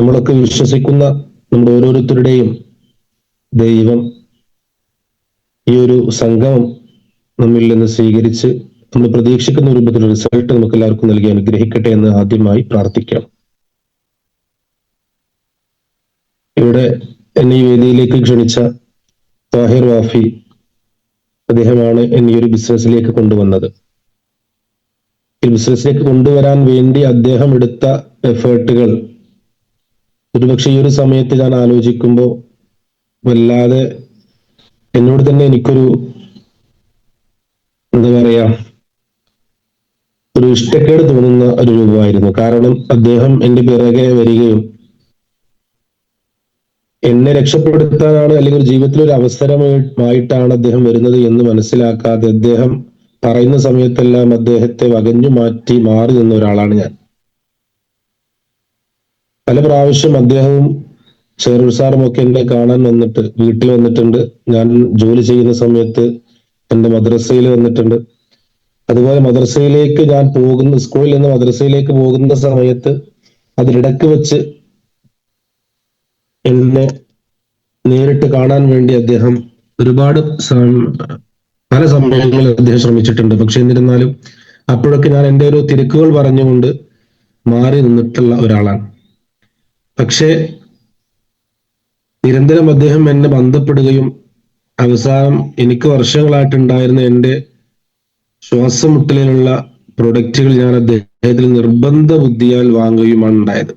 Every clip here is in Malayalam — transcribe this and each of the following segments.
നമ്മളൊക്കെ വിശ്വസിക്കുന്ന നമ്മുടെ ഓരോരുത്തരുടെയും ദൈവം ഈ ഒരു സംഗമം നമ്മിൽ നിന്ന് സ്വീകരിച്ച് നമ്മൾ പ്രതീക്ഷിക്കുന്ന രൂപത്തിൽ റിസൾട്ട് നമുക്ക് എല്ലാവർക്കും നൽകി അനുഗ്രഹിക്കട്ടെ എന്ന് ആദ്യമായി പ്രാർത്ഥിക്കാം. ഇവിടെ എന്നെ ഈ വേദിയിലേക്ക് ക്ഷണിച്ച താഹിർ വാഫി, അദ്ദേഹമാണ് എന്നെ ഈ ഒരു ബിസിനസ്സിലേക്ക് കൊണ്ടുവന്നത്. ഈ ബിസിനസ്സിലേക്ക് കൊണ്ടുവരാൻ വേണ്ടി അദ്ദേഹം എടുത്ത എഫേർട്ടുകൾ ഒരുപക്ഷെ ഈ ഒരു സമയത്ത് ഞാൻ ആലോചിക്കുമ്പോൾ വല്ലാതെ എന്നോട് തന്നെ എനിക്കൊരു എന്താ പറയാ ഒരു ഇഷ്ടക്കേട് തോന്നുന്ന ഒരു രൂപമായിരുന്നു. കാരണം അദ്ദേഹം എന്റെ പിറകെ വരികയും എന്നെ രക്ഷപ്പെടുത്താനാണ് അല്ലെങ്കിൽ ഒരു ജീവിതത്തിൽ ഒരു അവസരമായിട്ടാണ് അദ്ദേഹം വരുന്നത് എന്ന് മനസ്സിലാക്കാതെ അദ്ദേഹം പറയുന്ന സമയത്തെല്ലാം അദ്ദേഹത്തെ വകഞ്ഞു മാറ്റി മാറി നിന്ന ഒരാളാണ് ഞാൻ. പല പ്രാവശ്യം അദ്ദേഹവും ഷെറൂർ സാറും ഒക്കെ എന്നെ കാണാൻ വന്നിട്ട് വീട്ടിൽ വന്നിട്ടുണ്ട്. ഞാൻ ജോലി ചെയ്യുന്ന സമയത്ത് എന്റെ മദ്രസയിൽ വന്നിട്ടുണ്ട്. അതുപോലെ മദ്രസയിലേക്ക് ഞാൻ പോകുന്ന സ്കൂളിൽ നിന്ന് മദ്രസയിലേക്ക് പോകുന്ന സമയത്ത് അതിലിടക്ക് വെച്ച് എന്നെ നേരിട്ട് കാണാൻ വേണ്ടി അദ്ദേഹം ഒരുപാട് പല സമയങ്ങളിൽ അദ്ദേഹം ശ്രമിച്ചിട്ടുണ്ട്. പക്ഷെ എന്നിരുന്നാലും അപ്പോഴൊക്കെ ഞാൻ എൻ്റെ ഒരു തിരക്കുകൾ പറഞ്ഞുകൊണ്ട് മാറി നിന്നിട്ടുള്ള ഒരാളാണ്. പക്ഷെ നിരന്തരം അദ്ദേഹം എന്നെ ബന്ധപ്പെടുകയും അവസാനം എനിക്ക് വർഷങ്ങളായിട്ടുണ്ടായിരുന്ന എൻ്റെ ശ്വാസം മുട്ടലിനുള്ള പ്രൊഡക്റ്റുകൾ ഞാൻ അദ്ദേഹത്തിൽ നിർബന്ധ ബുദ്ധിയാൽ വാങ്ങുകയുമാണ് ഉണ്ടായത്.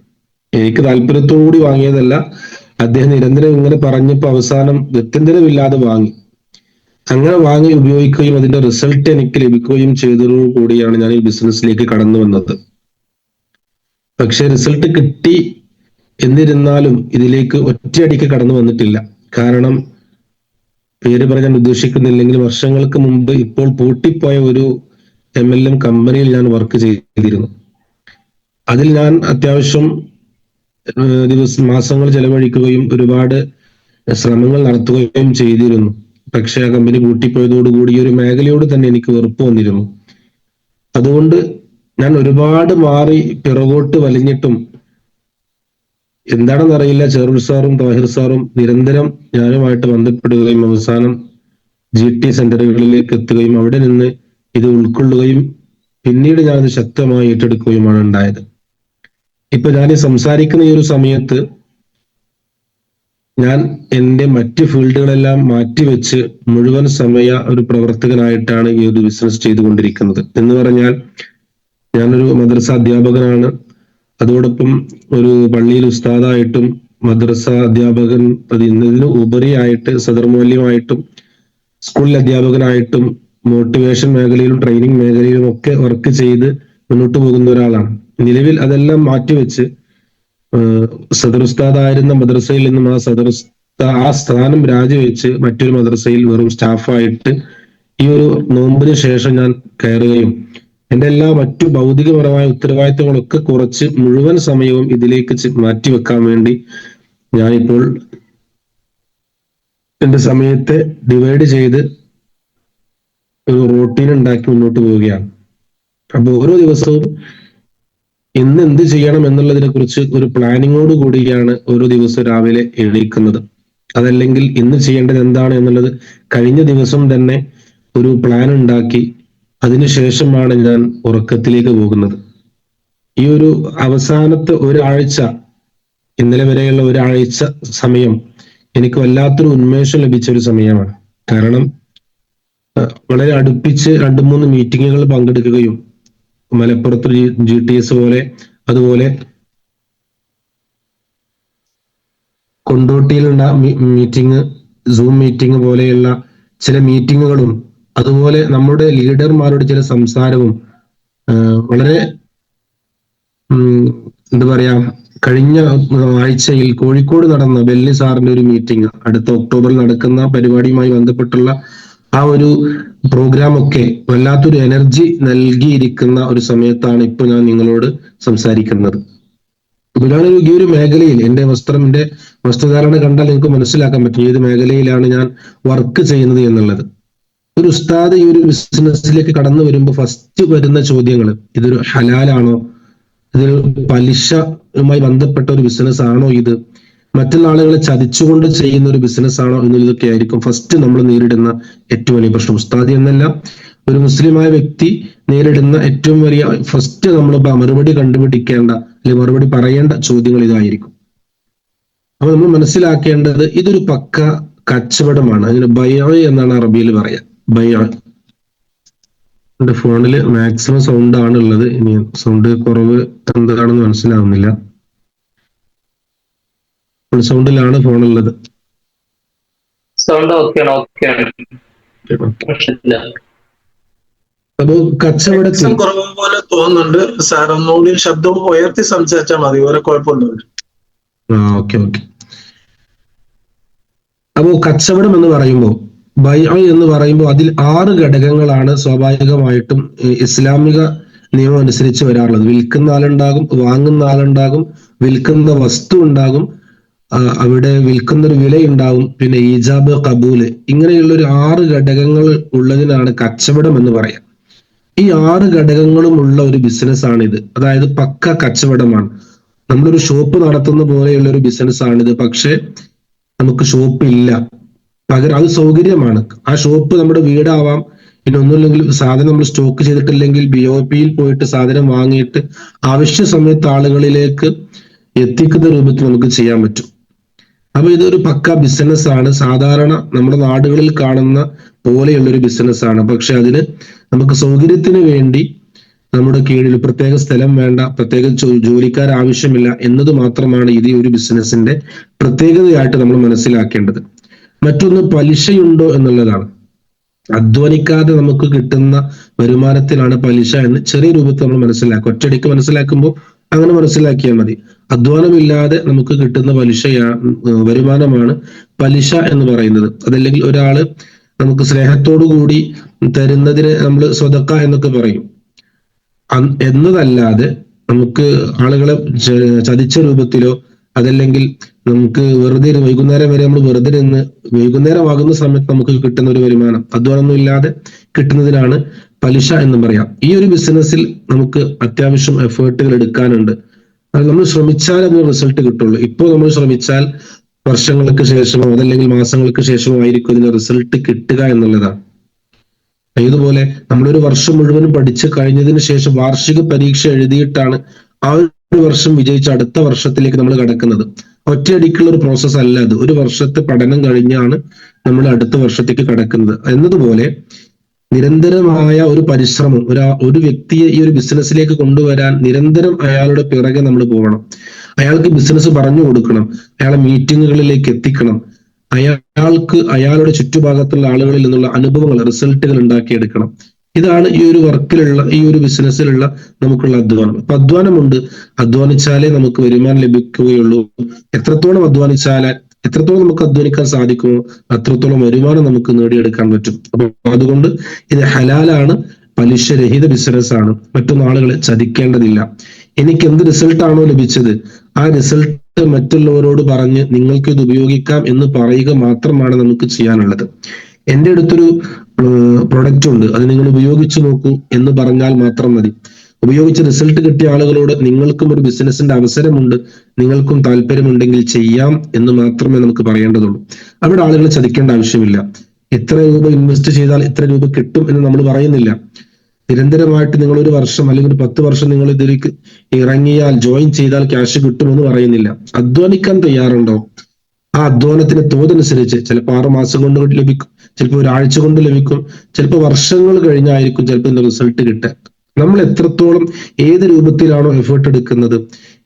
എനിക്ക് താല്പര്യത്തോടുകൂടി വാങ്ങിയതല്ല, അദ്ദേഹം നിരന്തരം ഇങ്ങനെ പറഞ്ഞപ്പോൾ അവസാനം ഗത്യന്തരമില്ലാതെ വാങ്ങി. അങ്ങനെ വാങ്ങി ഉപയോഗിക്കുകയും അതിന്റെ റിസൾട്ട് എനിക്ക് ലഭിക്കുകയും ചെയ്തതോടുകൂടിയാണ് ഞാൻ ഈ ബിസിനസ്സിലേക്ക് കടന്നു വന്നത്. പക്ഷെ റിസൾട്ട് കിട്ടി എന്നിരുന്നാലും ഇതിലേക്ക് ഒറ്റയടിക്ക് കടന്നു വന്നിട്ടില്ല. കാരണം പേര് പറയാൻ ഉദ്ദേശിക്കുന്നില്ലെങ്കിൽ വർഷങ്ങൾക്ക് മുമ്പ് ഇപ്പോൾ പൂട്ടിപ്പോയ ഒരു MLM കമ്പനിയിൽ ഞാൻ വർക്ക് ചെയ്തിരുന്നു. അതിൽ ഞാൻ അത്യാവശ്യം മാസങ്ങൾ ചെലവഴിക്കുകയും ഒരുപാട് ശ്രമങ്ങൾ നടത്തുകയും ചെയ്തിരുന്നു. പക്ഷെ ആ കമ്പനി പൂട്ടിപ്പോയതോടുകൂടി ഈ ഒരു മേഖലയോട് തന്നെ എനിക്ക് വെറുപ്പ് വന്നിരുന്നു. അതുകൊണ്ട് ഞാൻ ഒരുപാട് മാറി പിറകോട്ട് വലിഞ്ഞിട്ടും എന്താണെന്നറിയില്ല, ഷെറൂർ സാറും താഹിർ സാറും നിരന്തരം ഞാനുമായിട്ട് ബന്ധപ്പെടുകയും അവസാനം GT സെന്ററുകളിലേക്ക് എത്തുകയും അവിടെ നിന്ന് ഇത് ഉൾക്കൊള്ളുകയും പിന്നീട് ഞാനത് ശക്തമായി ഏറ്റെടുക്കുകയുമാണ് ഉണ്ടായത്. ഇപ്പൊ ഞാൻ സംസാരിക്കുന്ന ഈ ഒരു സമയത്ത് ഞാൻ എൻ്റെ മറ്റ് ഫീൽഡുകളെല്ലാം മാറ്റിവെച്ച് മുഴുവൻ സമയ ഒരു പ്രവർത്തകനായിട്ടാണ് ഈ ഒരു ബിസിനസ് ചെയ്തുകൊണ്ടിരിക്കുന്നത്. എന്ന് പറഞ്ഞാൽ ഞാനൊരു മദ്രസ അധ്യാപകനാണ്. അതോടൊപ്പം ഒരു പള്ളിയിൽ ഉസ്താദായിട്ടും മദ്രസ അധ്യാപകൻ ഇതിന് ഉപരിയായിട്ട് സദർ മൗലവിയായിട്ടും സ്കൂളിൽ അധ്യാപകനായിട്ടും മോട്ടിവേഷൻ മേഖലയിലും ട്രെയിനിങ് മേഖലയിലും ഒക്കെ വർക്ക് ചെയ്ത് മുന്നോട്ട് പോകുന്ന ഒരാളാണ്. നിലവിൽ അതെല്ലാം മാറ്റിവെച്ച് സദർ ഉസ്താദായിരുന്ന മദ്രസയിൽ നിന്നും ആ സ്ഥാനം രാജിവെച്ച് മറ്റൊരു മദ്രസയിൽ വെറും സ്റ്റാഫായിട്ട് ഈ ഒരു നോമ്പിന് ശേഷം ഞാൻ കയറുകയും എൻ്റെ എല്ലാ മറ്റു ഭൗതികപരമായ ഉത്തരവാദിത്തങ്ങളൊക്കെ കുറച്ച് മുഴുവൻ സമയവും ഇതിലേക്ക് മാറ്റിവെക്കാൻ വേണ്ടി ഞാനിപ്പോൾ എൻ്റെ സമയത്തെ ഡിവൈഡ് ചെയ്ത് ഒരു റൂട്ടീൻ ഉണ്ടാക്കി മുന്നോട്ട് പോവുകയാണ്. അപ്പൊ ഓരോ ദിവസവും ഇന്ന് എന്ത് ചെയ്യണം എന്നുള്ളതിനെ കുറിച്ച് ഒരു പ്ലാനിങ്ങോട് കൂടിയാണ് ഓരോ ദിവസവും രാവിലെ എഴുന്നേൽക്കുന്നത്. അതല്ലെങ്കിൽ ഇന്ന് ചെയ്യേണ്ടത് എന്താണ് എന്നുള്ളത് കഴിഞ്ഞ ദിവസം തന്നെ ഒരു പ്ലാൻ ഉണ്ടാക്കി അതിനുശേഷമാണ് ഞാൻ ഉറക്കത്തിലേക്ക് പോകുന്നത്. ഈ ഒരു അവസാനത്തെ ഒരാഴ്ച, ഇന്നലെ വരെയുള്ള ഒരാഴ്ച സമയം എനിക്ക് വല്ലാത്തൊരു ഉന്മേഷം ലഭിച്ച ഒരു സമയമാണ്. കാരണം വളരെ അടുപ്പിച്ച് 2-3 മീറ്റിങ്ങുകൾ പങ്കെടുക്കുകയും മലപ്പുറത്ത് GTS പോലെ, അതുപോലെ കൊണ്ടോട്ടിയിലുള്ള മീറ്റിംഗ്, സൂം മീറ്റിംഗ് പോലെയുള്ള ചില മീറ്റിങ്ങുകളും അതുപോലെ നമ്മുടെ ലീഡർമാരുടെ ചില സംസാരവും വളരെ എന്താ പറയാ, കഴിഞ്ഞ ആഴ്ചയിൽ കോഴിക്കോട് നടന്ന ബെല്ലി സാറിന്റെ ഒരു മീറ്റിംഗ്, അടുത്ത ഒക്ടോബറിൽ നടക്കുന്ന പരിപാടിയുമായി ബന്ധപ്പെട്ടുള്ള ആ ഒരു പ്രോഗ്രാം ഒക്കെ വല്ലാത്തൊരു എനർജി നൽകിയിരിക്കുന്ന ഒരു സമയത്താണ് ഇപ്പൊ ഞാൻ നിങ്ങളോട് സംസാരിക്കുന്നത്. ഞാനൊരു ഈ ഒരു മേഖലയിൽ എൻ്റെ വസ്ത്രധാരണ കണ്ടാൽ നിങ്ങൾക്ക് മനസ്സിലാക്കാൻ പറ്റും ഏത് മേഖലയിലാണ് ഞാൻ വർക്ക് ചെയ്യുന്നത് എന്നുള്ളത്. ഒരു ഉസ്താദ് ഈ ഒരു ബിസിനസ്സിലേക്ക് കടന്നു വരുമ്പോൾ ഫസ്റ്റ് വരുന്ന ചോദ്യങ്ങൾ, ഇതൊരു ഹലാലാണോ, ഇതിൽ പലിശയുമായി ബന്ധപ്പെട്ട ഒരു ബിസിനസ് ആണോ ഇത്, മറ്റുള്ള ആളുകളെ ചതിച്ചുകൊണ്ട് ചെയ്യുന്ന ഒരു ബിസിനസ് ആണോ എന്നുള്ളതൊക്കെ ആയിരിക്കും ഫസ്റ്റ് നമ്മൾ നേരിടുന്ന ഏറ്റവും വലിയ പ്രശ്നം. ഉസ്താദി എന്നല്ല, ഒരു മുസ്ലിമായ വ്യക്തി നേരിടുന്ന ഏറ്റവും വലിയ ഫസ്റ്റ് നമ്മൾ മറുപടി കണ്ടുപിടിക്കേണ്ട അല്ലെങ്കിൽ മറുപടി പറയേണ്ട ചോദ്യങ്ങൾ ഇതായിരിക്കും. അപ്പൊ നമ്മൾ മനസ്സിലാക്കേണ്ടത് ഇതൊരു പക്ക കച്ചവടമാണ്. അതിന് ബൈഅ എന്നാണ് അറബിയിൽ പറയാ. ബൈഅ. എന്റെ ഫോണില് മാക്സിമം സൗണ്ട് ആണ് ഉള്ളത്. ഇനി സൗണ്ട് കുറവ് എന്താണെന്ന് മനസ്സിലാവുന്നില്ല. ഫുൾ സൗണ്ടിലാണ് ഫോണുള്ളത്. സൗണ്ട് അപ്പൊ കച്ചവടത്തിൽ കുറവ് പോലെ തോന്നുന്നുണ്ട് സാർ. ഒന്നുകൂടി ശബ്ദം ഉയർത്തി സംസാരിച്ചാൽ മതി, വേറെ കുഴപ്പമൊന്നുമില്ല. ഓക്കെ. അപ്പോ കച്ചവടം എന്ന് പറയുമ്പോൾ, ബൈഅ എന്ന് പറയുമ്പോൾ അതിൽ 6 ഘടകങ്ങളാണ് സ്വാഭാവികമായിട്ടും ഇസ്ലാമിക നിയമം അനുസരിച്ച് വരാറുള്ളത്. വിൽക്കുന്ന ആളുണ്ടാകും, വാങ്ങുന്ന ആളുണ്ടാകും, വിൽക്കുന്ന വസ്തു ഉണ്ടാകും, അവിടെ വിൽക്കുന്ന ഒരു വില ഉണ്ടാവും, പിന്നെ ഈജാബ്, കബൂല്, ഇങ്ങനെയുള്ള ഒരു 6 ഘടകങ്ങൾ ഉള്ളതിനാണ് കച്ചവടം എന്ന് പറയാം. ഈ 6 ഘടകങ്ങളും ഉള്ള ഒരു ബിസിനസ് ആണിത്. അതായത് പക്ക കച്ചവടമാണ്. നമ്മളൊരു ഷോപ്പ് നടത്തുന്ന പോലെയുള്ള ഒരു ബിസിനസ് ആണിത്. പക്ഷെ നമുക്ക് ഷോപ്പ് ഇല്ല, പകരം അത് സൗകര്യമാണ്. ആ ഷോപ്പ് നമ്മുടെ വീടാവാം. പിന്നെ ഒന്നുമില്ലെങ്കിൽ സാധനം നമ്മൾ സ്റ്റോക്ക് ചെയ്തിട്ടില്ലെങ്കിൽ BOPയിൽ പോയിട്ട് സാധനം വാങ്ങിയിട്ട് ആവശ്യ സമയത്ത് ആളുകളിലേക്ക് എത്തിക്കുന്ന രൂപത്തിൽ നമുക്ക് ചെയ്യാൻ പറ്റും. അപ്പൊ ഇതൊരു പക്ക ബിസിനസ് ആണ്. സാധാരണ നമ്മുടെ നാടുകളിൽ കാണുന്ന പോലെയുള്ള ഒരു ബിസിനസ് ആണ്. പക്ഷെ അതിന് നമുക്ക് സൗകര്യത്തിന് വേണ്ടി നമ്മുടെ കീഴിൽ പ്രത്യേക സ്ഥലം വേണ്ട, പ്രത്യേക ജോലിക്കാർ ആവശ്യമില്ല എന്നത് മാത്രമാണ് ഇത് ഒരു ബിസിനസിന്റെ പ്രത്യേകതയായിട്ട് നമ്മൾ മനസ്സിലാക്കേണ്ടത്. മറ്റൊന്ന് പലിശയുണ്ടോ എന്നുള്ളതാണ്. അധ്വാനിക്കാതെ നമുക്ക് കിട്ടുന്ന വരുമാനത്തിലാണ് പലിശ എന്ന് ചെറിയ രൂപത്തിൽ നമ്മൾ മനസ്സിലാക്കും. ഒറ്റയടിക്ക് മനസ്സിലാക്കുമ്പോൾ അങ്ങനെ മനസ്സിലാക്കിയാൽ മതി. അധ്വാനമില്ലാതെ നമുക്ക് കിട്ടുന്ന വരുമാനമാണ് പലിശ എന്ന് പറയുന്നത്. അതല്ലെങ്കിൽ ഒരാള് നമുക്ക് സ്നേഹത്തോടു കൂടി തരുന്നതിന് നമ്മൾ സ്വതക്ക എന്നൊക്കെ പറയും. എന്നതല്ലാതെ നമുക്ക് ആളുകളെ ചതിച്ച രൂപത്തിലോ അതല്ലെങ്കിൽ നമുക്ക് വെറുതെ വൈകുന്നേരം വരെ നമ്മൾ വെറുതെ നിന്ന് വൈകുന്നേരമാകുന്ന സമയത്ത് നമുക്ക് കിട്ടുന്ന ഒരു വരുമാനം അധ്വാനമൊന്നും ഇല്ലാതെ കിട്ടുന്നതിനാണ് പലിശ എന്ന് പറയാം. ഈ ഒരു ബിസിനസ്സിൽ നമുക്ക് അത്യാവശ്യം എഫേർട്ടുകൾ എടുക്കാനുണ്ട്. അത് നമ്മൾ ശ്രമിച്ചാൽ അതിന് റിസൾട്ട് കിട്ടുള്ളൂ. ഇപ്പോൾ നമ്മൾ ശ്രമിച്ചാൽ വർഷങ്ങൾക്ക് ശേഷമോ അതല്ലെങ്കിൽ മാസങ്ങൾക്ക് ശേഷമോ ആയിരിക്കും ഇതിന് റിസൾട്ട് കിട്ടുക എന്നുള്ളതാണ്. ഇതുപോലെ നമ്മളൊരു വർഷം മുഴുവനും പഠിച്ച് കഴിഞ്ഞതിന് ശേഷം വാർഷിക പരീക്ഷ എഴുതിയിട്ടാണ് ആ ഒരു വർഷം വിജയിച്ച അടുത്ത വർഷത്തിലേക്ക് നമ്മൾ കടക്കുന്നത്. ഒറ്റയടിക്കുള്ള ഒരു പ്രോസസ്സ് അല്ല അത്. ഒരു വർഷത്തെ പഠനം കഴിഞ്ഞാണ് നമ്മൾ അടുത്ത വർഷത്തേക്ക് കടക്കുന്നത്. എന്നതുപോലെ നിരന്തരമായ ഒരു പരിശ്രമം ഒരു വ്യക്തിയെ ഈ ഒരു ബിസിനസ്സിലേക്ക് കൊണ്ടുവരാൻ നിരന്തരം അയാളുടെ പിറകെ നമ്മൾ പോകണം. അയാൾക്ക് ബിസിനസ് പറഞ്ഞു കൊടുക്കണം, അയാളെ മീറ്റിങ്ങുകളിലേക്ക് എത്തിക്കണം, അയാൾക്ക് അയാളുടെ ചുറ്റുഭാഗത്തുള്ള ആളുകളിൽ നിന്നുള്ള അനുഭവങ്ങൾ, റിസൾട്ടുകൾ ഉണ്ടാക്കിയെടുക്കണം. ഇതാണ് ഈ ഒരു വർക്കിലുള്ള ഈ ഒരു ബിസിനസ്സിലുള്ള നമുക്കുള്ള അധ്വാനം. അപ്പൊ അധ്വാനമുണ്ട്, അധ്വാനിച്ചാലേ നമുക്ക് വരുമാനം ലഭിക്കുകയുള്ളൂ. എത്രത്തോളം നമുക്ക് അധ്വാനിക്കാൻ സാധിക്കുമോ അത്രത്തോളം വരുമാനം നമുക്ക് നേടിയെടുക്കാൻ പറ്റും. അപ്പൊ അതുകൊണ്ട് ഇത് ഹലാലാണ്, പലിശരഹിത ബിസിനസ് ആണ്. മറ്റൊന്നും ആളുകളെ ചതിക്കേണ്ടതില്ല. എനിക്ക് എന്ത് റിസൾട്ടാണോ ലഭിച്ചത് ആ റിസൾട്ട് മറ്റുള്ളവരോട് പറഞ്ഞ് നിങ്ങൾക്ക് ഇത് ഉപയോഗിക്കാം എന്ന് പറയുക മാത്രമാണ് നമുക്ക് ചെയ്യാനുള്ളത്. എൻ്റെ അടുത്തൊരു പ്രൊഡക്റ്റ് ഉണ്ട്, അത് നിങ്ങൾ ഉപയോഗിച്ചു നോക്കൂ എന്ന് പറഞ്ഞാൽ മാത്രം മതി. ഉപയോഗിച്ച് റിസൾട്ട് കിട്ടിയ ആളുകളോട് നിങ്ങൾക്കും ഒരു ബിസിനസിന്റെ അവസരമുണ്ട്, നിങ്ങൾക്കും താല്പര്യമുണ്ടെങ്കിൽ ചെയ്യാം എന്ന് മാത്രമേ നമുക്ക് പറയേണ്ടതുള്ളൂ. അവിടെ ആളുകളെ ചതിക്കേണ്ട ആവശ്യമില്ല. ഇത്ര രൂപ ഇൻവെസ്റ്റ് ചെയ്താൽ ഇത്ര രൂപ കിട്ടും എന്ന് നമ്മൾ പറയുന്നില്ല. നിരന്തരമായിട്ട് നിങ്ങൾ ഒരു വർഷം അല്ലെങ്കിൽ ഒരു 10 വർഷം നിങ്ങൾ ഇതിലേക്ക് ഇറങ്ങിയാൽ ജോയിൻ ചെയ്താൽ ക്യാഷ് കിട്ടുമെന്ന് പറയുന്നില്ല. അധ്വാനിക്കാൻ തയ്യാറുണ്ടോ? ആ അധ്വാനത്തിന്റെ തോതനുസരിച്ച് ചിലപ്പോൾ 6 മാസം കൊണ്ട് ലഭിക്കും, ചിലപ്പോൾ ഒരാഴ്ച കൊണ്ട് ലഭിക്കും, ചിലപ്പോൾ വർഷങ്ങൾ കഴിഞ്ഞായിരിക്കും ചിലപ്പോൾ ഇതിന്റെ റിസൾട്ട് കിട്ടുക. നമ്മൾ എത്രത്തോളം ഏത് രൂപത്തിലാണോ എഫേർട്ട് എടുക്കുന്നത്,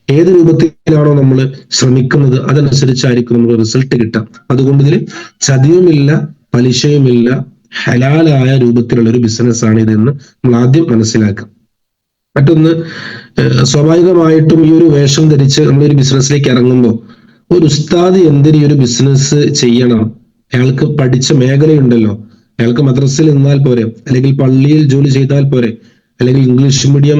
ഏത് രൂപത്തിലാണോ നമ്മൾ ശ്രമിക്കുന്നത്, അതനുസരിച്ചായിരിക്കും നമുക്ക് റിസൾട്ട് കിട്ടുക. അതുകൊണ്ട് ഇതിൽ ചതിയുമില്ല, പലിശയുമില്ല, ഹലാലായ രൂപത്തിലുള്ള ഒരു ബിസിനസ് ആണ് ഇതെന്ന് നമ്മൾ ആദ്യം മനസ്സിലാക്കാം. മറ്റൊന്ന്, സ്വാഭാവികമായിട്ടും ഈ ഒരു വേഷം ധരിച്ച് നമ്മൾ ഒരു ബിസിനസ്സിലേക്ക് ഇറങ്ങുമ്പോൾ ഒരു ഉസ്താദ് എന്തിനു ഈ ഒരു ബിസിനസ് ചെയ്യണം? അയാൾക്ക് പഠിച്ച മേഖലയുണ്ടല്ലോ, അയാൾക്ക് മദ്രസയിൽ നിന്നാൽ പോരെ, അല്ലെങ്കിൽ പള്ളിയിൽ ജോലി ചെയ്താൽ പോരെ, അല്ലെങ്കിൽ ഇംഗ്ലീഷ് മീഡിയം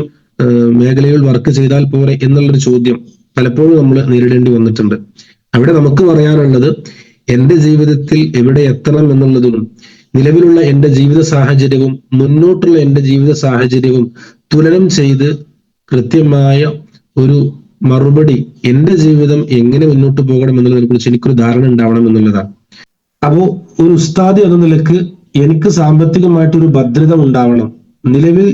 മേഖലയിൽ വർക്ക് ചെയ്താൽ പോരെ എന്നുള്ളൊരു ചോദ്യം പലപ്പോഴും നമ്മൾ നേരിടേണ്ടി വന്നിട്ടുണ്ട്. അവിടെ നമുക്ക് പറയാനുള്ളത്, എൻ്റെ ജീവിതത്തിൽ എവിടെ എത്തണം എന്നുള്ളതും നിലവിലുള്ള എൻ്റെ ജീവിത സാഹചര്യവും മുന്നോട്ടുള്ള എൻ്റെ ജീവിത സാഹചര്യവും തുലനം ചെയ്ത് കൃത്യമായ ഒരു മറുപടി, എന്റെ ജീവിതം എങ്ങനെ മുന്നോട്ട് പോകണം എന്നുള്ളതിനെ കുറിച്ച് എനിക്കൊരു ധാരണ ഉണ്ടാവണം എന്നുള്ളതാണ്. അപ്പോ ഒരു ഉസ്താദ് എന്ന നിലക്ക് എനിക്ക് സാമ്പത്തികമായിട്ടൊരു ഭദ്രത ഉണ്ടാവണം. നിലവിൽ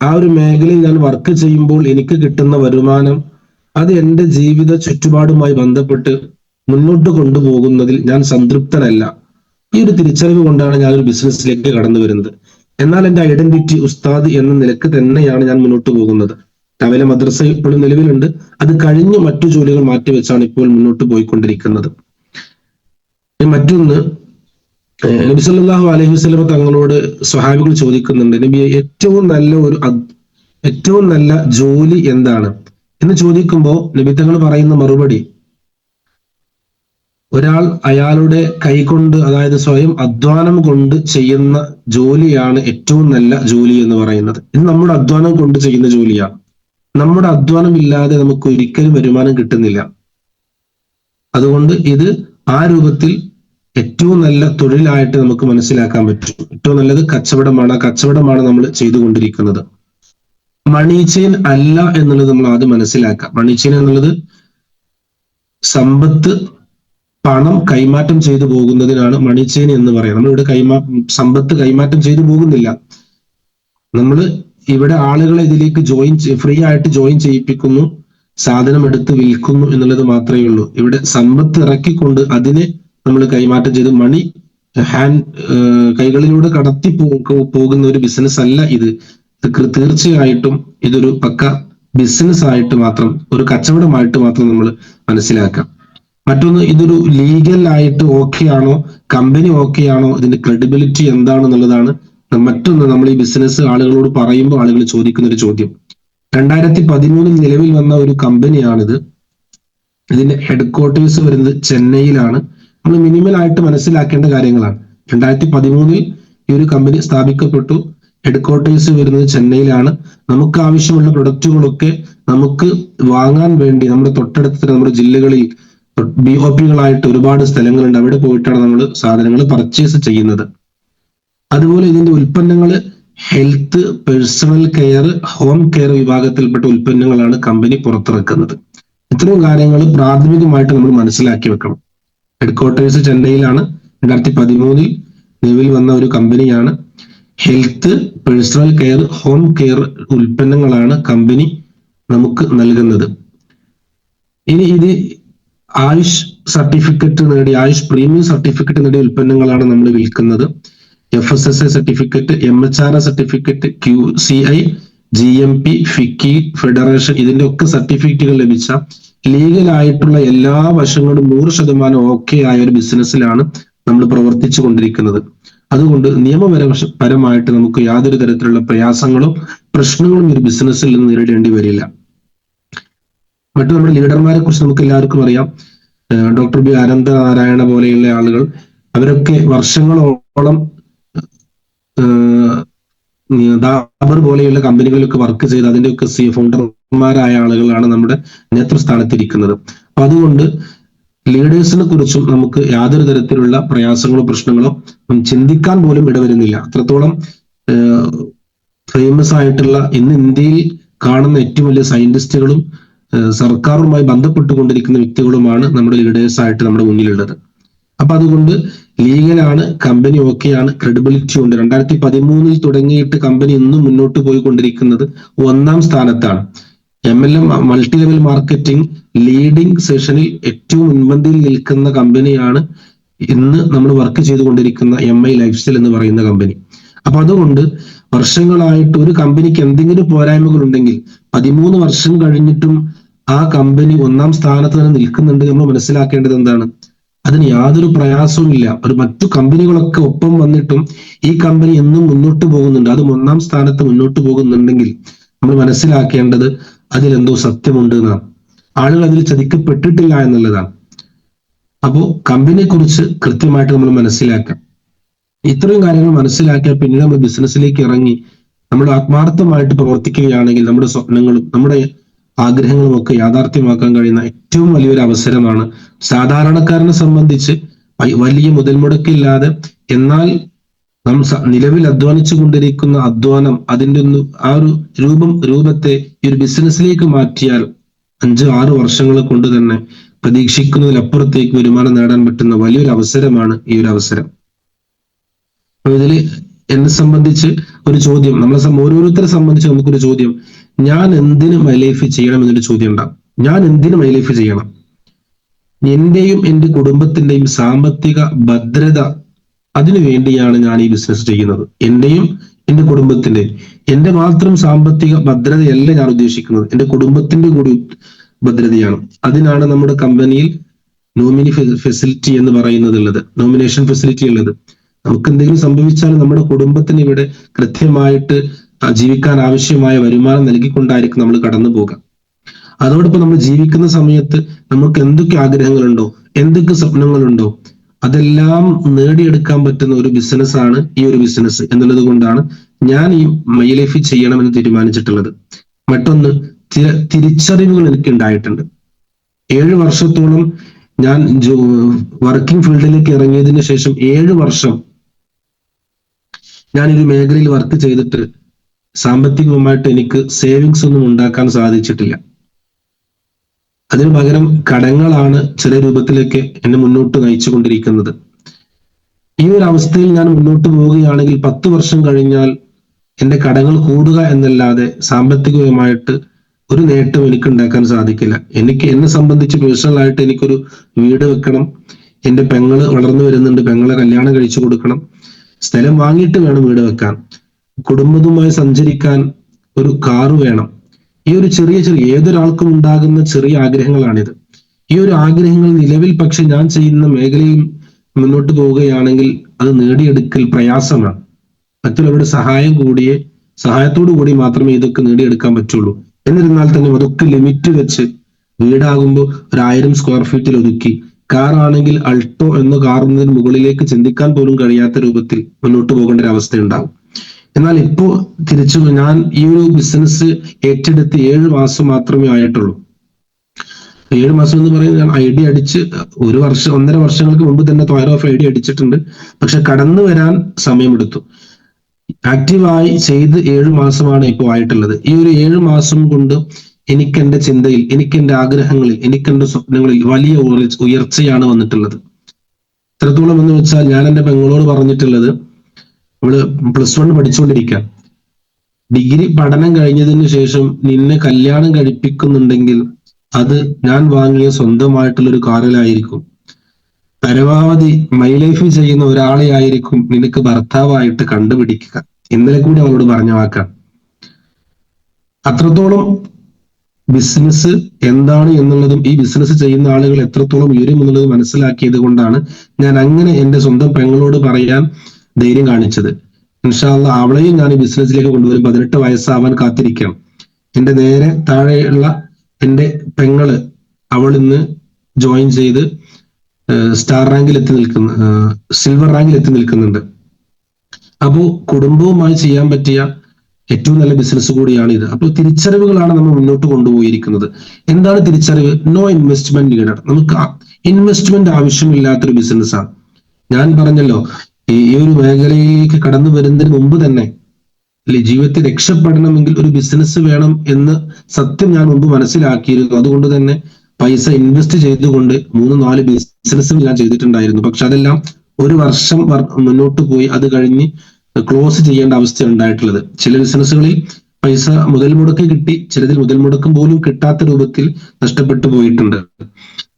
ആ ഒരു മേഖലയിൽ ഞാൻ വർക്ക് ചെയ്യുമ്പോൾ എനിക്ക് കിട്ടുന്ന വരുമാനം അത് എന്റെ ജീവിത ചുറ്റുപാടുമായി ബന്ധപ്പെട്ട് മുന്നോട്ട് കൊണ്ടുപോകുന്നതിൽ ഞാൻ സംതൃപ്തനല്ല. ഈ ഒരു തിരിച്ചറിവ് കൊണ്ടാണ് ഞാൻ ഒരു ബിസിനസ്സിലേക്ക് കടന്നു വരുന്നത്. എന്നാൽ എന്റെ ഐഡന്റിറ്റി ഉസ്താദ് എന്ന നിലക്ക് തന്നെയാണ് ഞാൻ മുന്നോട്ട് പോകുന്നത്. രാവിലെ മദ്രസ ഇപ്പോഴും നിലവിലുണ്ട്. അത് കഴിഞ്ഞ് മറ്റു ജോലികൾ മാറ്റിവെച്ചാണ് ഇപ്പോൾ മുന്നോട്ട് പോയിക്കൊണ്ടിരിക്കുന്നത്. മറ്റൊന്ന്, നബി സല്ലല്ലാഹു അലൈഹി വസല്ലം തങ്ങളോട് സ്വഹാബികൾ ചോദിക്കുന്നുണ്ട്, നബി ഏറ്റവും നല്ല ജോലി എന്താണ് എന്ന് ചോദിക്കുമ്പോൾ നബി തങ്ങൾ പറയുന്ന മറുപടി, ഒരാൾ അയാളുടെ കൈകൊണ്ട്, അതായത് സ്വയം അധ്വാനം കൊണ്ട് ചെയ്യുന്ന ജോലിയാണ് ഏറ്റവും നല്ല ജോലി എന്ന് പറയുന്നത്. ഇത് നമ്മുടെ അധ്വാനം കൊണ്ട് ചെയ്യുന്ന ജോലിയാണ്. നമ്മുടെ അധ്വാനം ഇല്ലാതെ നമുക്ക് ഒരിക്കലും വരുമാനം കിട്ടുന്നില്ല. അതുകൊണ്ട് ഇത് ആ രൂപത്തിൽ ഏറ്റവും നല്ല തൊഴിലായിട്ട് നമുക്ക് മനസ്സിലാക്കാൻ പറ്റും. ഏറ്റവും നല്ലത് കച്ചവടമാണ്. ആ കച്ചവടമാണ് നമ്മൾ ചെയ്തുകൊണ്ടിരിക്കുന്നത്. മണി ചെയിൻ അല്ല എന്നുള്ളത് നമ്മൾ ആദ്യം മനസ്സിലാക്കാം. മണി ചെയിൻ എന്നുള്ളത് സമ്പത്ത്, പണം കൈമാറ്റം ചെയ്തു പോകുന്നതിനാണ് മണി ചെയിൻ എന്ന് പറയാം. നമ്മളിവിടെ സമ്പത്ത് കൈമാറ്റം ചെയ്തു പോകുന്നില്ല. നമ്മൾ ഇവിടെ ആളുകളെ ഇതിലേക്ക് ഫ്രീ ആയിട്ട് ജോയിൻ ചെയ്യിപ്പിക്കുന്നു, സാധനം എടുത്ത് വിൽക്കുന്നു എന്നുള്ളത് മാത്രമേ ഉള്ളൂ. ഇവിടെ സമ്പത്ത് ഇറക്കിക്കൊണ്ട് അതിനെ നമ്മൾ കൈമാറ്റം ചെയ്ത് കൈകളിലൂടെ കടത്തി പോകുന്ന ഒരു ബിസിനസ് അല്ല ഇത്. തീർച്ചയായിട്ടും ഇതൊരു പക്ക ബിസിനസ് ആയിട്ട് മാത്രം, ഒരു കച്ചവടമായിട്ട് മാത്രം നമ്മൾ മനസ്സിലാക്കാം. മറ്റൊന്ന്, ഇതൊരു ലീഗൽ ആയിട്ട് ഓക്കെ ആണോ, കമ്പനി ഓക്കെ ആണോ, ഇതിന്റെ ക്രെഡിബിലിറ്റി എന്താണെന്നുള്ളതാണ് മറ്റൊന്ന്. നമ്മൾ ഈ ബിസിനസ് ആളുകളോട് പറയുമ്പോൾ ആളുകൾ ചോദിക്കുന്ന ഒരു ചോദ്യം. 2013 നിലവിൽ വന്ന ഒരു കമ്പനിയാണിത്. ഇതിന്റെ ഹെഡ്ക്വാർട്ടേഴ്സ് വരുന്നത് ചെന്നൈയിലാണ്. നമ്മൾ മിനിമൽ ആയിട്ട് മനസ്സിലാക്കേണ്ട കാര്യങ്ങളാണ്. 2013 ഈ ഒരു കമ്പനി സ്ഥാപിക്കപ്പെട്ടു. ഹെഡ്ക്വാർട്ടേഴ്സ് വരുന്നത് ചെന്നൈയിലാണ്. നമുക്ക് ആവശ്യമുള്ള പ്രൊഡക്റ്റുകളൊക്കെ നമുക്ക് വാങ്ങാൻ വേണ്ടി നമ്മുടെ തൊട്ടടുത്ത നമ്മുടെ ജില്ലകളിൽ BOP-കളായിട്ട് ഒരുപാട് സ്ഥലങ്ങളുണ്ട്. അവിടെ പോയിട്ടാണ് നമ്മൾ സാധനങ്ങൾ പർച്ചേസ് ചെയ്യുന്നത്. അതുപോലെ ഇതിന്റെ ഉൽപ്പന്നങ്ങൾ health, personal care, home care വിഭാഗത്തിൽപ്പെട്ട ഉൽപ്പന്നങ്ങളാണ് കമ്പനി പുറത്തിറക്കുന്നത്. ഇത്രയും കാര്യങ്ങൾ പ്രാഥമികമായിട്ട് നമ്മൾ മനസ്സിലാക്കി വെക്കണം. ഹെഡ്ക്വാർട്ടേഴ്സ് ചെന്നൈയിലാണ്. 2013 നിലവിൽ വന്ന ഒരു കമ്പനിയാണ്. Health, personal care, home care ഉൽപ്പന്നങ്ങളാണ് കമ്പനി നമുക്ക് നൽകുന്നത്. ഇനി ഇത് ആയുഷ് സർട്ടിഫിക്കറ്റ് നേടി, ആയുഷ് പ്രീമിയം സർട്ടിഫിക്കറ്റ് നേടിയ ഉൽപ്പന്നങ്ങളാണ് നമ്മൾ വിൽക്കുന്നത്. FSSAI certificate, MHRA certificate, QCI, GMP, FICCI, federation, ഇതിന്റെ ഒക്കെ സർട്ടിഫിക്കറ്റുകൾ ലഭിച്ച ലീഗൽ ആയിട്ടുള്ള എല്ലാ വശങ്ങളും 100% ഓക്കെ ആയ ഒരു ബിസിനസ്സിലാണ് നമ്മൾ പ്രവർത്തിച്ചു കൊണ്ടിരിക്കുന്നത്. അതുകൊണ്ട് നിയമപരമായിട്ട് നമുക്ക് യാതൊരു തരത്തിലുള്ള പ്രയാസങ്ങളും പ്രശ്നങ്ങളും ഈ ബിസിനസ്സിൽ നിന്ന് നേരിടേണ്ടി വരില്ല. മറ്റു നമ്മുടെ ലീഡർമാരെ കുറിച്ച് നമുക്ക് എല്ലാവർക്കും അറിയാം. ഡോക്ടർ ബി അനന്തനാരായണ പോലെയുള്ള ആളുകൾ, അവരൊക്കെ വർഷങ്ങളോളം ദാബർ പോലെയുള്ള കമ്പനികളിലൊക്കെ വർക്ക് ചെയ്ത് അതിന്റെയൊക്കെ ഫൗണ്ടർമാരായ ആളുകളാണ് നമ്മുടെ നേതൃസ്ഥാനത്തിരിക്കുന്നത്. അപ്പൊ അതുകൊണ്ട് ലീഡേഴ്സിനെ കുറിച്ചും നമുക്ക് യാതൊരു തരത്തിലുള്ള പ്രയാസങ്ങളോ പ്രശ്നങ്ങളോ ചിന്തിക്കാൻ പോലും ഇടവരുന്നില്ല. അത്രത്തോളം ഫേമസ് ആയിട്ടുള്ള ഇന്ന് ഇന്ത്യയിൽ കാണുന്ന ഏറ്റവും വലിയ സയന്റിസ്റ്റുകളും സർക്കാരുമായി ബന്ധപ്പെട്ടുകൊണ്ടിരിക്കുന്ന വ്യക്തികളുമാണ് നമ്മുടെ ലീഡേഴ്സ് ആയിട്ട് നമ്മുടെ മുന്നിലുള്ളത്. അപ്പൊ അതുകൊണ്ട് ലീഗലാണ്, കമ്പനി ഓക്കെയാണ്, ക്രെഡിബിലിറ്റി ഉണ്ട്. 2013 തുടങ്ങിയിട്ട് കമ്പനി ഇന്നും മുന്നോട്ട് പോയിക്കൊണ്ടിരിക്കുന്നത് 1ാം സ്ഥാനത്താണ്. MLM multi level marketing leading സെഷനിൽ ഏറ്റവും മുൻപന്തിയിൽ നിൽക്കുന്ന കമ്പനിയാണ് ഇന്ന് നമ്മൾ വർക്ക് ചെയ്തുകൊണ്ടിരിക്കുന്ന MI ലൈഫ് സ്റ്റൈൽ എന്ന് പറയുന്ന കമ്പനി. അപ്പൊ അതുകൊണ്ട് വർഷങ്ങളായിട്ട് ഒരു കമ്പനിക്ക് എന്തെങ്കിലും പോരായ്മകൾ ഉണ്ടെങ്കിൽ 13 വർഷം കഴിഞ്ഞിട്ടും ആ കമ്പനി 1ാം സ്ഥാനത്ത് തന്നെ നിൽക്കുന്നുണ്ട്. നമ്മൾ മനസ്സിലാക്കേണ്ടത് എന്താണ്? അതിന് യാതൊരു പ്രയാസവും ഇല്ല. ഒരു മറ്റു കമ്പനികളൊക്കെ ഒപ്പം വന്നിട്ടും ഈ കമ്പനി എന്നും മുന്നോട്ട് പോകുന്നുണ്ട്, അത് 1ാം സ്ഥാനത്ത് മുന്നോട്ട് പോകുന്നുണ്ടെങ്കിൽ നമ്മൾ മനസ്സിലാക്കേണ്ടത് അതിലെന്തോ സത്യമുണ്ട് എന്നാണ്. ആളുകൾ അതിൽ ചതിക്കപ്പെട്ടിട്ടില്ല എന്നുള്ളതാണ്. അപ്പോ കമ്പനിയെ കുറിച്ച് കൃത്യമായിട്ട് നമ്മൾ മനസ്സിലാക്കാം. ഇത്രയും കാര്യങ്ങൾ മനസ്സിലാക്കിയാൽ പിന്നീട് നമ്മൾ ബിസിനസ്സിലേക്ക് ഇറങ്ങി നമ്മൾ ആത്മാർത്ഥമായിട്ട് പ്രവർത്തിക്കുകയാണെങ്കിൽ നമ്മുടെ സ്വപ്നങ്ങളും നമ്മുടെ ആഗ്രഹങ്ങളും ഒക്കെ യാഥാർത്ഥ്യമാക്കാൻ കഴിയുന്ന ഏറ്റവും വലിയൊരു അവസരമാണ്. സാധാരണക്കാരനെ സംബന്ധിച്ച് വലിയ മുതൽ മുടക്കില്ലാതെ, എന്നാൽ നാം നിലവിൽ അധ്വാനിച്ചു കൊണ്ടിരിക്കുന്ന അധ്വാനം അതിൻ്റെ ആ ഒരു രൂപത്തെ ഈ ഒരു ബിസിനസ്സിലേക്ക് മാറ്റിയാൽ 5-6 വർഷങ്ങളെ കൊണ്ട് തന്നെ പ്രതീക്ഷിക്കുന്നതിലപ്പുറത്തേക്ക് വരുമാനം നേടാൻ പറ്റുന്ന വലിയൊരു അവസരമാണ് ഈ ഒരു അവസരം. അപ്പൊ ഇതില് എന്നെ സംബന്ധിച്ച് ഒരു ചോദ്യം, ഓരോരുത്തരെ സംബന്ധിച്ച് നമുക്കൊരു ചോദ്യം, ഞാൻ എന്തിന് മൈ ലൈഫ് ചെയ്യണം എന്നൊരു ചോദ്യം ഉണ്ടാവും. ഞാൻ എന്തിന് മൈ ലൈഫ് ചെയ്യണം? എന്റെയും എന്റെ കുടുംബത്തിന്റെയും സാമ്പത്തിക ഭദ്രത, അതിനു വേണ്ടിയാണ് ഞാൻ ഈ ബിസിനസ് ചെയ്യുന്നത്. എന്റെയും എന്റെ കുടുംബത്തിന്റെയും, എന്റെ മാത്രം സാമ്പത്തിക ഭദ്രതയല്ല ഞാൻ ഉദ്ദേശിക്കുന്നത്, എന്റെ കുടുംബത്തിന്റെ കൂടി ഭദ്രതയാണ്. അതിനാണ് നമ്മുടെ കമ്പനിയിൽ നോമിനി ഫെസിലിറ്റി എന്ന് പറയുന്നത് ഉള്ളത്, നോമിനേഷൻ ഫെസിലിറ്റി ഉള്ളത്. നമുക്ക് എന്തെങ്കിലും സംഭവിച്ചാൽ നമ്മുടെ കുടുംബത്തിന് ഇവിടെ കൃത്യമായിട്ട് ജീവിക്കാൻ ആവശ്യമായ വരുമാനം നൽകിക്കൊണ്ടായിരിക്കും നമ്മൾ കടന്നു പോകുക. അതോടൊപ്പം നമ്മൾ ജീവിക്കുന്ന സമയത്ത് നമുക്ക് എന്തൊക്കെ ആഗ്രഹങ്ങളുണ്ടോ, എന്തൊക്കെ സ്വപ്നങ്ങളുണ്ടോ, അതെല്ലാം നേടിയെടുക്കാൻ പറ്റുന്ന ഒരു ബിസിനസ്സാണ് ഈ ഒരു ബിസിനസ് എന്നുള്ളത് കൊണ്ടാണ് ഞാൻ ഈ മൈ ലൈഫ് ചെയ്യണമെന്ന് തീരുമാനിച്ചിട്ടുള്ളത്. മറ്റൊന്ന്, തിരിച്ചറിവുകൾ എനിക്ക് ഉണ്ടായിട്ടുണ്ട്. 7 വർഷത്തോളം ഞാൻ വർക്കിംഗ് ഫീൽഡിലേക്ക് ഇറങ്ങിയതിനു ശേഷം 7 വർഷം ഞാൻ ഒരു മേഖലയിൽ വർക്ക് ചെയ്തിട്ട് സാമ്പത്തികമായിട്ട് എനിക്ക് സേവിങ്സ് ഒന്നും ഉണ്ടാക്കാൻ സാധിച്ചിട്ടില്ല. അതിനു പകരം കടങ്ങളാണ് ചില രൂപത്തിലേക്ക് എന്നെ മുന്നോട്ട് നയിച്ചുകൊണ്ടിരിക്കുന്നത്. ഈ ഒരു അവസ്ഥയിൽ ഞാൻ മുന്നോട്ട് പോവുകയാണെങ്കിൽ 10 വർഷം കഴിഞ്ഞാൽ എന്റെ കടങ്ങൾ കൂടുക എന്നല്ലാതെ സാമ്പത്തികമായിട്ട് ഒരു നേട്ടം എനിക്ക് ഉണ്ടാക്കാൻ സാധിക്കില്ല. എന്നെ സംബന്ധിച്ച് പേഴ്സണൽ ആയിട്ട് എനിക്കൊരു വീട് വെക്കണം, എന്റെ പെങ്ങള് വളർന്നു വരുന്നുണ്ട്, പെങ്ങളെ കല്യാണം കഴിച്ചു കൊടുക്കണം, സ്ഥലം വാങ്ങിയിട്ട് വേണം വീട് വെക്കാൻ, കുടുംബവുമായി സഞ്ചരിക്കാൻ ഒരു കാറ് വേണം. ഈ ഒരു ചെറിയ ഏതൊരാൾക്കും ഉണ്ടാകുന്ന ചെറിയ ആഗ്രഹങ്ങളാണിത്. ഈ ഒരു ആഗ്രഹങ്ങൾ നിലവിൽ പക്ഷെ ഞാൻ ചെയ്യുന്ന മേഖലയിൽ മുന്നോട്ട് പോവുകയാണെങ്കിൽ അത് നേടിയെടുക്കൽ പ്രയാസമാണ്. മറ്റുള്ളവരുടെ സഹായത്തോടു കൂടി മാത്രമേ ഇതൊക്കെ നേടിയെടുക്കാൻ പറ്റുള്ളൂ. എന്നിരുന്നാൽ തന്നെ അതൊക്കെ ലിമിറ്റ് വെച്ച് വീടാകുമ്പോൾ 1000 സ്ക്വയർ ഫീറ്റിൽ ഒതുക്കി, കാറാണെങ്കിൽ അൾട്ടോ എന്ന് കാറുന്നതിന് മുകളിലേക്ക് ചിന്തിക്കാൻ പോലും കഴിയാത്ത രൂപത്തിൽ മുന്നോട്ട് പോകേണ്ട ഒരു അവസ്ഥ ഉണ്ടാവും. എന്നാൽ ഇപ്പോ തിരിച്ചു ഞാൻ ഈ ഒരു ബിസിനസ് ഏറ്റെടുത്ത് 7 മാസം മാത്രമേ ആയിട്ടുള്ളൂ. 7 മാസം എന്ന് പറയുന്നത് ഞാൻ ഐഡിയ അടിച്ച് 1.5 വർഷങ്ങൾക്ക് മുമ്പ് തന്നെ ടോയർ ഓഫ് ഐഡിയ അടിച്ചിട്ടുണ്ട്. പക്ഷെ കടന്നു വരാൻ സമയമെടുത്തു. ആക്റ്റീവായി ചെയ്ത് 7 മാസമാണ് ഇപ്പോൾ ആയിട്ടുള്ളത്. ഈ ഒരു 7 മാസം കൊണ്ട് എനിക്ക് എന്റെ ചിന്തയിൽ, എനിക്ക് എന്റെ ആഗ്രഹങ്ങളിൽ, എനിക്ക് എന്റെ സ്വപ്നങ്ങളിൽ വലിയ ഉയർച്ചയാണ് വന്നിട്ടുള്ളത്. എത്രത്തോളം എന്ന് വെച്ചാൽ ഞാൻ എന്റെ പെങ്ങളോട് പറഞ്ഞിട്ടുള്ളത്, അവള് +1 പഠിച്ചുകൊണ്ടിരിക്കുക, ഡിഗ്രി പഠനം കഴിഞ്ഞതിന് ശേഷം നിന്നെ കല്യാണം കഴിപ്പിക്കുന്നുണ്ടെങ്കിൽ അത് ഞാൻ വാങ്ങിയ സ്വന്തമായിട്ടുള്ള ഒരു കാറിലായിരിക്കും, പരമാവധി മൈ ലൈഫ് ചെയ്യുന്ന ഒരാളെ ആയിരിക്കും നിനക്ക് ഭർത്താവായിട്ട് കണ്ടുപിടിക്കുക. ഇന്നലെ കൂടി അവളോട് പറഞ്ഞ വാക്കാണ്. അത്രത്തോളം ബിസിനസ് എന്താണ് എന്നുള്ളതും ഈ ബിസിനസ് ചെയ്യുന്ന ആളുകൾ എത്രത്തോളം ഉയരും എന്നുള്ളത് മനസ്സിലാക്കിയത് കൊണ്ടാണ് ഞാൻ അങ്ങനെ എന്റെ സ്വന്തം പെങ്ങളോട് പറയാൻ ധൈര്യം കാണിച്ചത്. ഇൻഷാ അല്ലാഹ് അവളെയും ഞാൻ ഈ ബിസിനസ്സിലേക്ക് കൊണ്ടുവരും. 18 വയസ്സാവാൻ കാത്തിരിക്കണം. എന്റെ നേരെ താഴെയുള്ള എന്റെ പെങ്ങള്, അവൾ ഇന്ന് ജോയിൻ ചെയ്ത് സ്റ്റാർ റാങ്കിൽ സിൽവർ റാങ്കിൽ എത്തി നിൽക്കുന്നുണ്ട്. അപ്പോ കുടുംബവുമായി ചെയ്യാൻ പറ്റിയ ഏറ്റവും നല്ല ബിസിനസ് കൂടിയാണ് ഇത്. അപ്പോൾ തിരിച്ചറിവുകളാണ് നമ്മൾ മുന്നോട്ട് കൊണ്ടുപോയിരിക്കുന്നത്. എന്താണ് തിരിച്ചറിവ്? No investment needed. നമുക്ക് ഇൻവെസ്റ്റ്മെന്റ് ആവശ്യമില്ലാത്തൊരു ബിസിനസ്സാണ്. ഞാൻ പറഞ്ഞല്ലോ, ഈ ഒരു മേഖലയിലേക്ക് കടന്നു വരുന്നതിന് മുമ്പ് തന്നെ ജീവിതത്തിൽ രക്ഷപ്പെടണമെങ്കിൽ ഒരു ബിസിനസ് വേണം എന്ന് സത്യം ഞാൻ മുമ്പ് മനസ്സിലാക്കിയിരുന്നു. അതുകൊണ്ട് തന്നെ പൈസ ഇൻവെസ്റ്റ് ചെയ്തുകൊണ്ട് 3-4 ബിസിനസ്സും ഞാൻ ചെയ്തിട്ടുണ്ടായിരുന്നു. പക്ഷെ അതെല്ലാം 1 വർഷം മുന്നോട്ട് പോയി അത് കഴിഞ്ഞ് ക്ലോസ് ചെയ്യേണ്ട അവസ്ഥ ഉണ്ടായിട്ടുള്ളത്. ചില ബിസിനസ്സുകളിൽ പൈസ മുതൽ മുടക്ക് കിട്ടി, ചിലതിൽ മുതൽ മുടക്കം പോലും കിട്ടാത്ത രൂപത്തിൽ നഷ്ടപ്പെട്ടു പോയിട്ടുണ്ട്.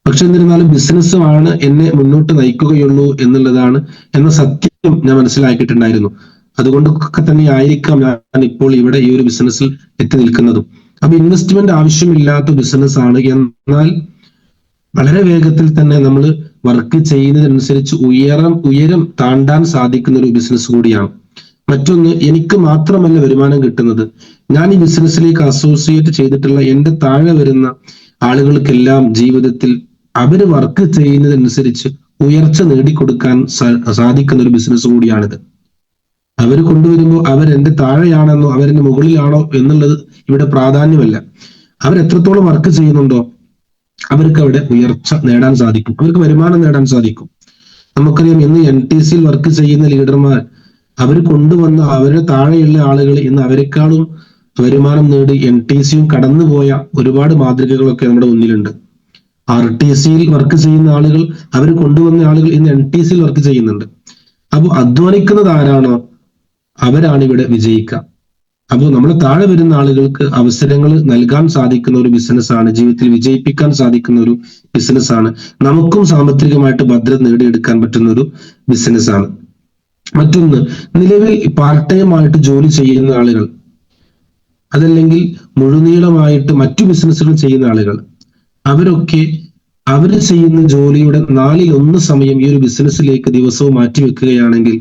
പക്ഷെ എന്നിരുന്നാലും ബിസിനസ്സാണ് എന്നെ മുന്നോട്ട് നയിക്കുകയുള്ളൂ എന്ന സത്യം ഞാൻ മനസ്സിലാക്കിയിട്ടുണ്ടായിരുന്നു. അതുകൊണ്ടൊക്കെ തന്നെ ആയിരിക്കാം ഞാൻ ഇപ്പോൾ ഇവിടെ ഈ ഒരു ബിസിനസ്സിൽ എത്തി നിൽക്കുന്നതും. അപ്പൊ ഇൻവെസ്റ്റ്മെന്റ് ആവശ്യമില്ലാത്ത ബിസിനസ്സാണ്. എന്നാൽ വളരെ വേഗത്തിൽ തന്നെ നമ്മൾ വർക്ക് ചെയ്യുന്നതനുസരിച്ച് ഉയരം താണ്ടാൻ സാധിക്കുന്ന ഒരു ബിസിനസ് കൂടിയാണ്. മറ്റൊന്ന്, എനിക്ക് മാത്രമല്ല വരുമാനം കിട്ടുന്നത്, ഞാൻ ഈ ബിസിനസ്സിലേക്ക് അസോസിയേറ്റ് ചെയ്തിട്ടുള്ള എന്റെ താഴെ വരുന്ന ആളുകൾക്കെല്ലാം ജീവിതത്തിൽ അവര് വർക്ക് ചെയ്യുന്നതനുസരിച്ച് ഉയർച്ച നേടിക്കൊടുക്കാൻ സാധിക്കുന്ന ഒരു ബിസിനസ് കൂടിയാണിത്. അവർ കൊണ്ടുവരുമ്പോൾ അവരെന്റെ താഴെയാണെന്നോ അവരെന്റെ മുകളിലാണോ എന്നുള്ളത് ഇവിടെ പ്രാധാന്യമല്ല. അവരെത്രത്തോളം വർക്ക് ചെയ്യുന്നുണ്ടോ അവർക്ക് അവിടെ ഉയർച്ച നേടാൻ സാധിക്കും, അവർക്ക് വരുമാനം നേടാൻ സാധിക്കും. നമുക്കറിയാം, ഇന്ന് NTC വർക്ക് ചെയ്യുന്ന ലീഡർമാർ അവർ കൊണ്ടുവന്ന അവരുടെ താഴെയുള്ള ആളുകൾ ഇന്ന് അവരെക്കാളും വരുമാനം നേടി NTCയും കടന്നുപോയ ഒരുപാട് മാതൃകകളൊക്കെ നമ്മുടെ മുന്നിലുണ്ട്. RTCയിൽ വർക്ക് ചെയ്യുന്ന ആളുകൾ, അവർ കൊണ്ടുവന്ന ആളുകൾ ഇന്ന് NTCയിൽ വർക്ക് ചെയ്യുന്നുണ്ട്. അപ്പോൾ അധ്വാനിക്കുന്നത് ആരാണോ അവരാണ് ഇവിടെ വിജയിക്കുക. അപ്പോൾ നമ്മൾ താഴെ വരുന്ന ആളുകൾക്ക് അവസരങ്ങൾ നൽകാൻ സാധിക്കുന്ന ഒരു ബിസിനസ്സാണ്, ജീവിതത്തിൽ വിജയിപ്പിക്കാൻ സാധിക്കുന്ന ഒരു ബിസിനസ്സാണ്, നമുക്കും സാമ്പത്തികമായിട്ട് ഭദ്രത നേടിയെടുക്കാൻ പറ്റുന്ന ഒരു ബിസിനസ്സാണ്. മറ്റൊന്ന്, നിലവിൽ പാർട്ട് ടൈം ആയിട്ട് ജോലി ചെയ്യുന്ന ആളുകൾ, അതല്ലെങ്കിൽ മുഴുനീളമായിട്ട് മറ്റു ബിസിനസ്സുകൾ ചെയ്യുന്ന ആളുകൾ, അവരൊക്കെ അവർ ചെയ്യുന്ന ജോലിയുടെ 1/4 സമയം ഈ ഒരു ബിസിനസ്സിലേക്ക് ദിവസവും മാറ്റിവെക്കുകയാണെങ്കിൽ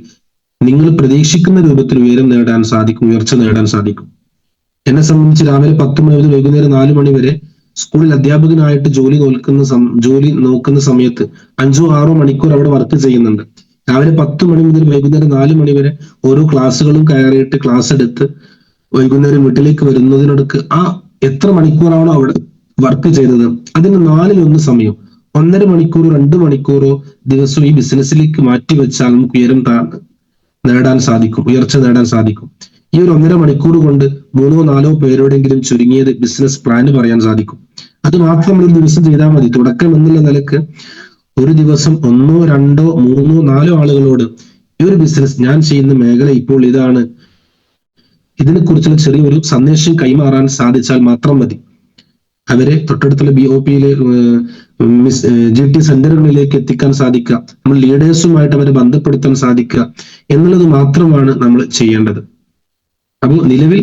നിങ്ങൾ പ്രതീക്ഷിക്കുന്ന രൂപത്തിൽ ഉയർച്ച നേടാൻ സാധിക്കും. എന്നെ സംബന്ധിച്ച് രാവിലെ 10 മണി മുതൽ വൈകുന്നേരം 4 മണി വരെ സ്കൂളിൽ അധ്യാപകനായിട്ട് ജോലി നോക്കുന്ന സമയത്ത് 5-6 മണിക്കൂർ അവിടെ വർക്ക് ചെയ്യുന്നുണ്ട്. രാവിലെ 10 മണി മുതൽ വൈകുന്നേരം 4 മണി വരെ ഓരോ ക്ലാസ്സുകളും കയറിയിട്ട് ക്ലാസ് എടുത്ത് വൈകുന്നേരം വീട്ടിലേക്ക് വരുന്നതിനടുക്ക് ആ എത്ര മണിക്കൂറാണോ അവിടെ വർക്ക് ചെയ്തത് അതിന് 1/4 സമയം, 1.5 മണിക്കൂറോ 2 മണിക്കൂറോ ദിവസം ഈ ബിസിനസ്സിലേക്ക് മാറ്റിവെച്ചാൽ നമുക്ക് ഉയർച്ച നേടാൻ സാധിക്കും. ഈ ഒരു 1.5 മണിക്കൂർ കൊണ്ട് 3-4 പേരോടെങ്കിലും ചുരുങ്ങിയത് ബിസിനസ് പ്ലാൻ പറയാൻ സാധിക്കും. അത് മാത്രം ഒരു ദിവസം ചെയ്താൽ മതി. തുടക്കം എന്നുള്ള നിലക്ക് ഒരു ദിവസം 1-2-3-4 ആളുകളോട് ഈ ഒരു ബിസിനസ് ഞാൻ ചെയ്യുന്ന മേഖല ഇപ്പോൾ ഇതാണ്, ഇതിനെക്കുറിച്ചുള്ള ചെറിയൊരു സന്ദേശം കൈമാറാൻ സാധിച്ചാൽ മാത്രം മതി. അവരെ തൊട്ടടുത്തുള്ള BOPയിലെ GT സെന്ററുകളിലേക്ക് എത്തിക്കാൻ സാധിക്കുക, നമ്മൾ ലീഡേഴ്സുമായിട്ട് അവരെ ബന്ധപ്പെടുത്താൻ സാധിക്കുക എന്നുള്ളത് മാത്രമാണ് നമ്മൾ ചെയ്യേണ്ടത്. അപ്പോൾ നിലവിൽ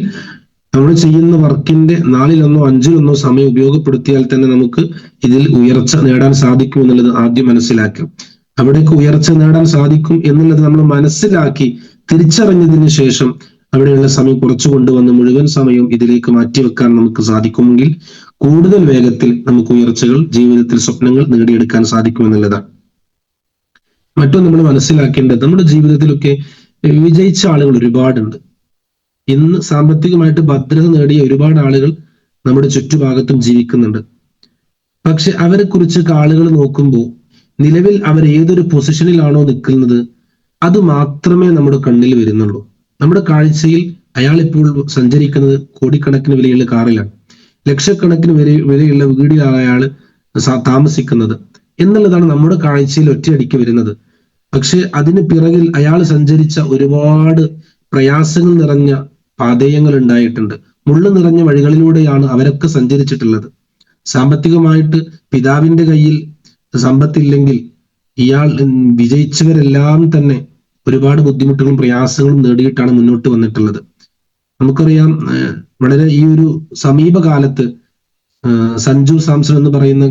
നമ്മൾ ചെയ്യുന്ന വർക്കിന്റെ 4-1-5 സമയം ഉപയോഗപ്പെടുത്തിയാൽ തന്നെ നമുക്ക് ഇതിൽ ഉയർച്ച നേടാൻ സാധിക്കും എന്നുള്ളത് ആദ്യം മനസ്സിലാക്കാം. അവിടേക്ക് ഉയർച്ച നേടാൻ സാധിക്കും എന്നുള്ളത് നമ്മൾ മനസ്സിലാക്കി തിരിച്ചറിഞ്ഞതിന് ശേഷം അവിടെയുള്ള സമയം കുറച്ചു കൊണ്ടുവന്ന് മുഴുവൻ സമയം ഇതിലേക്ക് മാറ്റിവെക്കാൻ നമുക്ക് സാധിക്കുമെങ്കിൽ കൂടുതൽ വേഗത്തിൽ നമുക്ക് ഉയർച്ചകൾ, ജീവിതത്തിൽ സ്വപ്നങ്ങൾ നേടിയെടുക്കാൻ സാധിക്കുമെന്നുള്ളതാണ്. മറ്റൊന്ന് നമ്മൾ മനസ്സിലാക്കേണ്ടത്, നമ്മുടെ ജീവിതത്തിലൊക്കെ വിജയിച്ച ആളുകൾ ഒരുപാടുണ്ട്. ഇന്ന് സാമ്പത്തികമായിട്ട് ഭദ്രത നേടിയ ഒരുപാട് ആളുകൾ നമ്മുടെ ചുറ്റുഭാഗത്തും ജീവിക്കുന്നുണ്ട്. പക്ഷെ അവരെ കുറിച്ചൊക്കെ ആളുകൾ നോക്കുമ്പോൾ നിലവിൽ അവർ ഏതൊരു പൊസിഷനിലാണോ നിൽക്കുന്നത് അത് മാത്രമേ നമ്മുടെ കണ്ണിൽ വരുന്നുള്ളൂ. നമ്മുടെ കാഴ്ചയിൽ അയാൾ ഇപ്പോൾ സഞ്ചരിക്കുന്നത് കോടിക്കണക്കിന് വിലയുള്ള കാറിലാണ്, ലക്ഷക്കണക്കിന് വിലയുള്ള വീടിലാണ് അയാൾ താമസിക്കുന്നത് എന്നുള്ളതാണ് നമ്മുടെ കാഴ്ചയിൽ ഒറ്റയടിക്ക് വരുന്നത്. പക്ഷെ അതിന് പിറകിൽ അയാൾ സഞ്ചരിച്ച ഒരുപാട് പ്രയാസങ്ങൾ നിറഞ്ഞ പാതയങ്ങൾ ഉണ്ടായിട്ടുണ്ട്, മുള്ളു നിറഞ്ഞ വഴികളിലൂടെയാണ് അവരൊക്കെ സഞ്ചരിച്ചിട്ടുള്ളത്. സാമ്പത്തികമായിട്ട് പിതാവിന്റെ കയ്യിൽ സമ്പത്തില്ലെങ്കിൽ ഇയാൾ വിജയിച്ചവരെല്ലാം തന്നെ ഒരുപാട് ബുദ്ധിമുട്ടുകളും പ്രയാസങ്ങളും നേടിയിട്ടാണ് മുന്നോട്ട് വന്നിട്ടുള്ളത്. നമുക്കറിയാം, വളരെ ഈ ഒരു സമീപകാലത്ത് സഞ്ജു സാംസൺ എന്ന് പറയുന്ന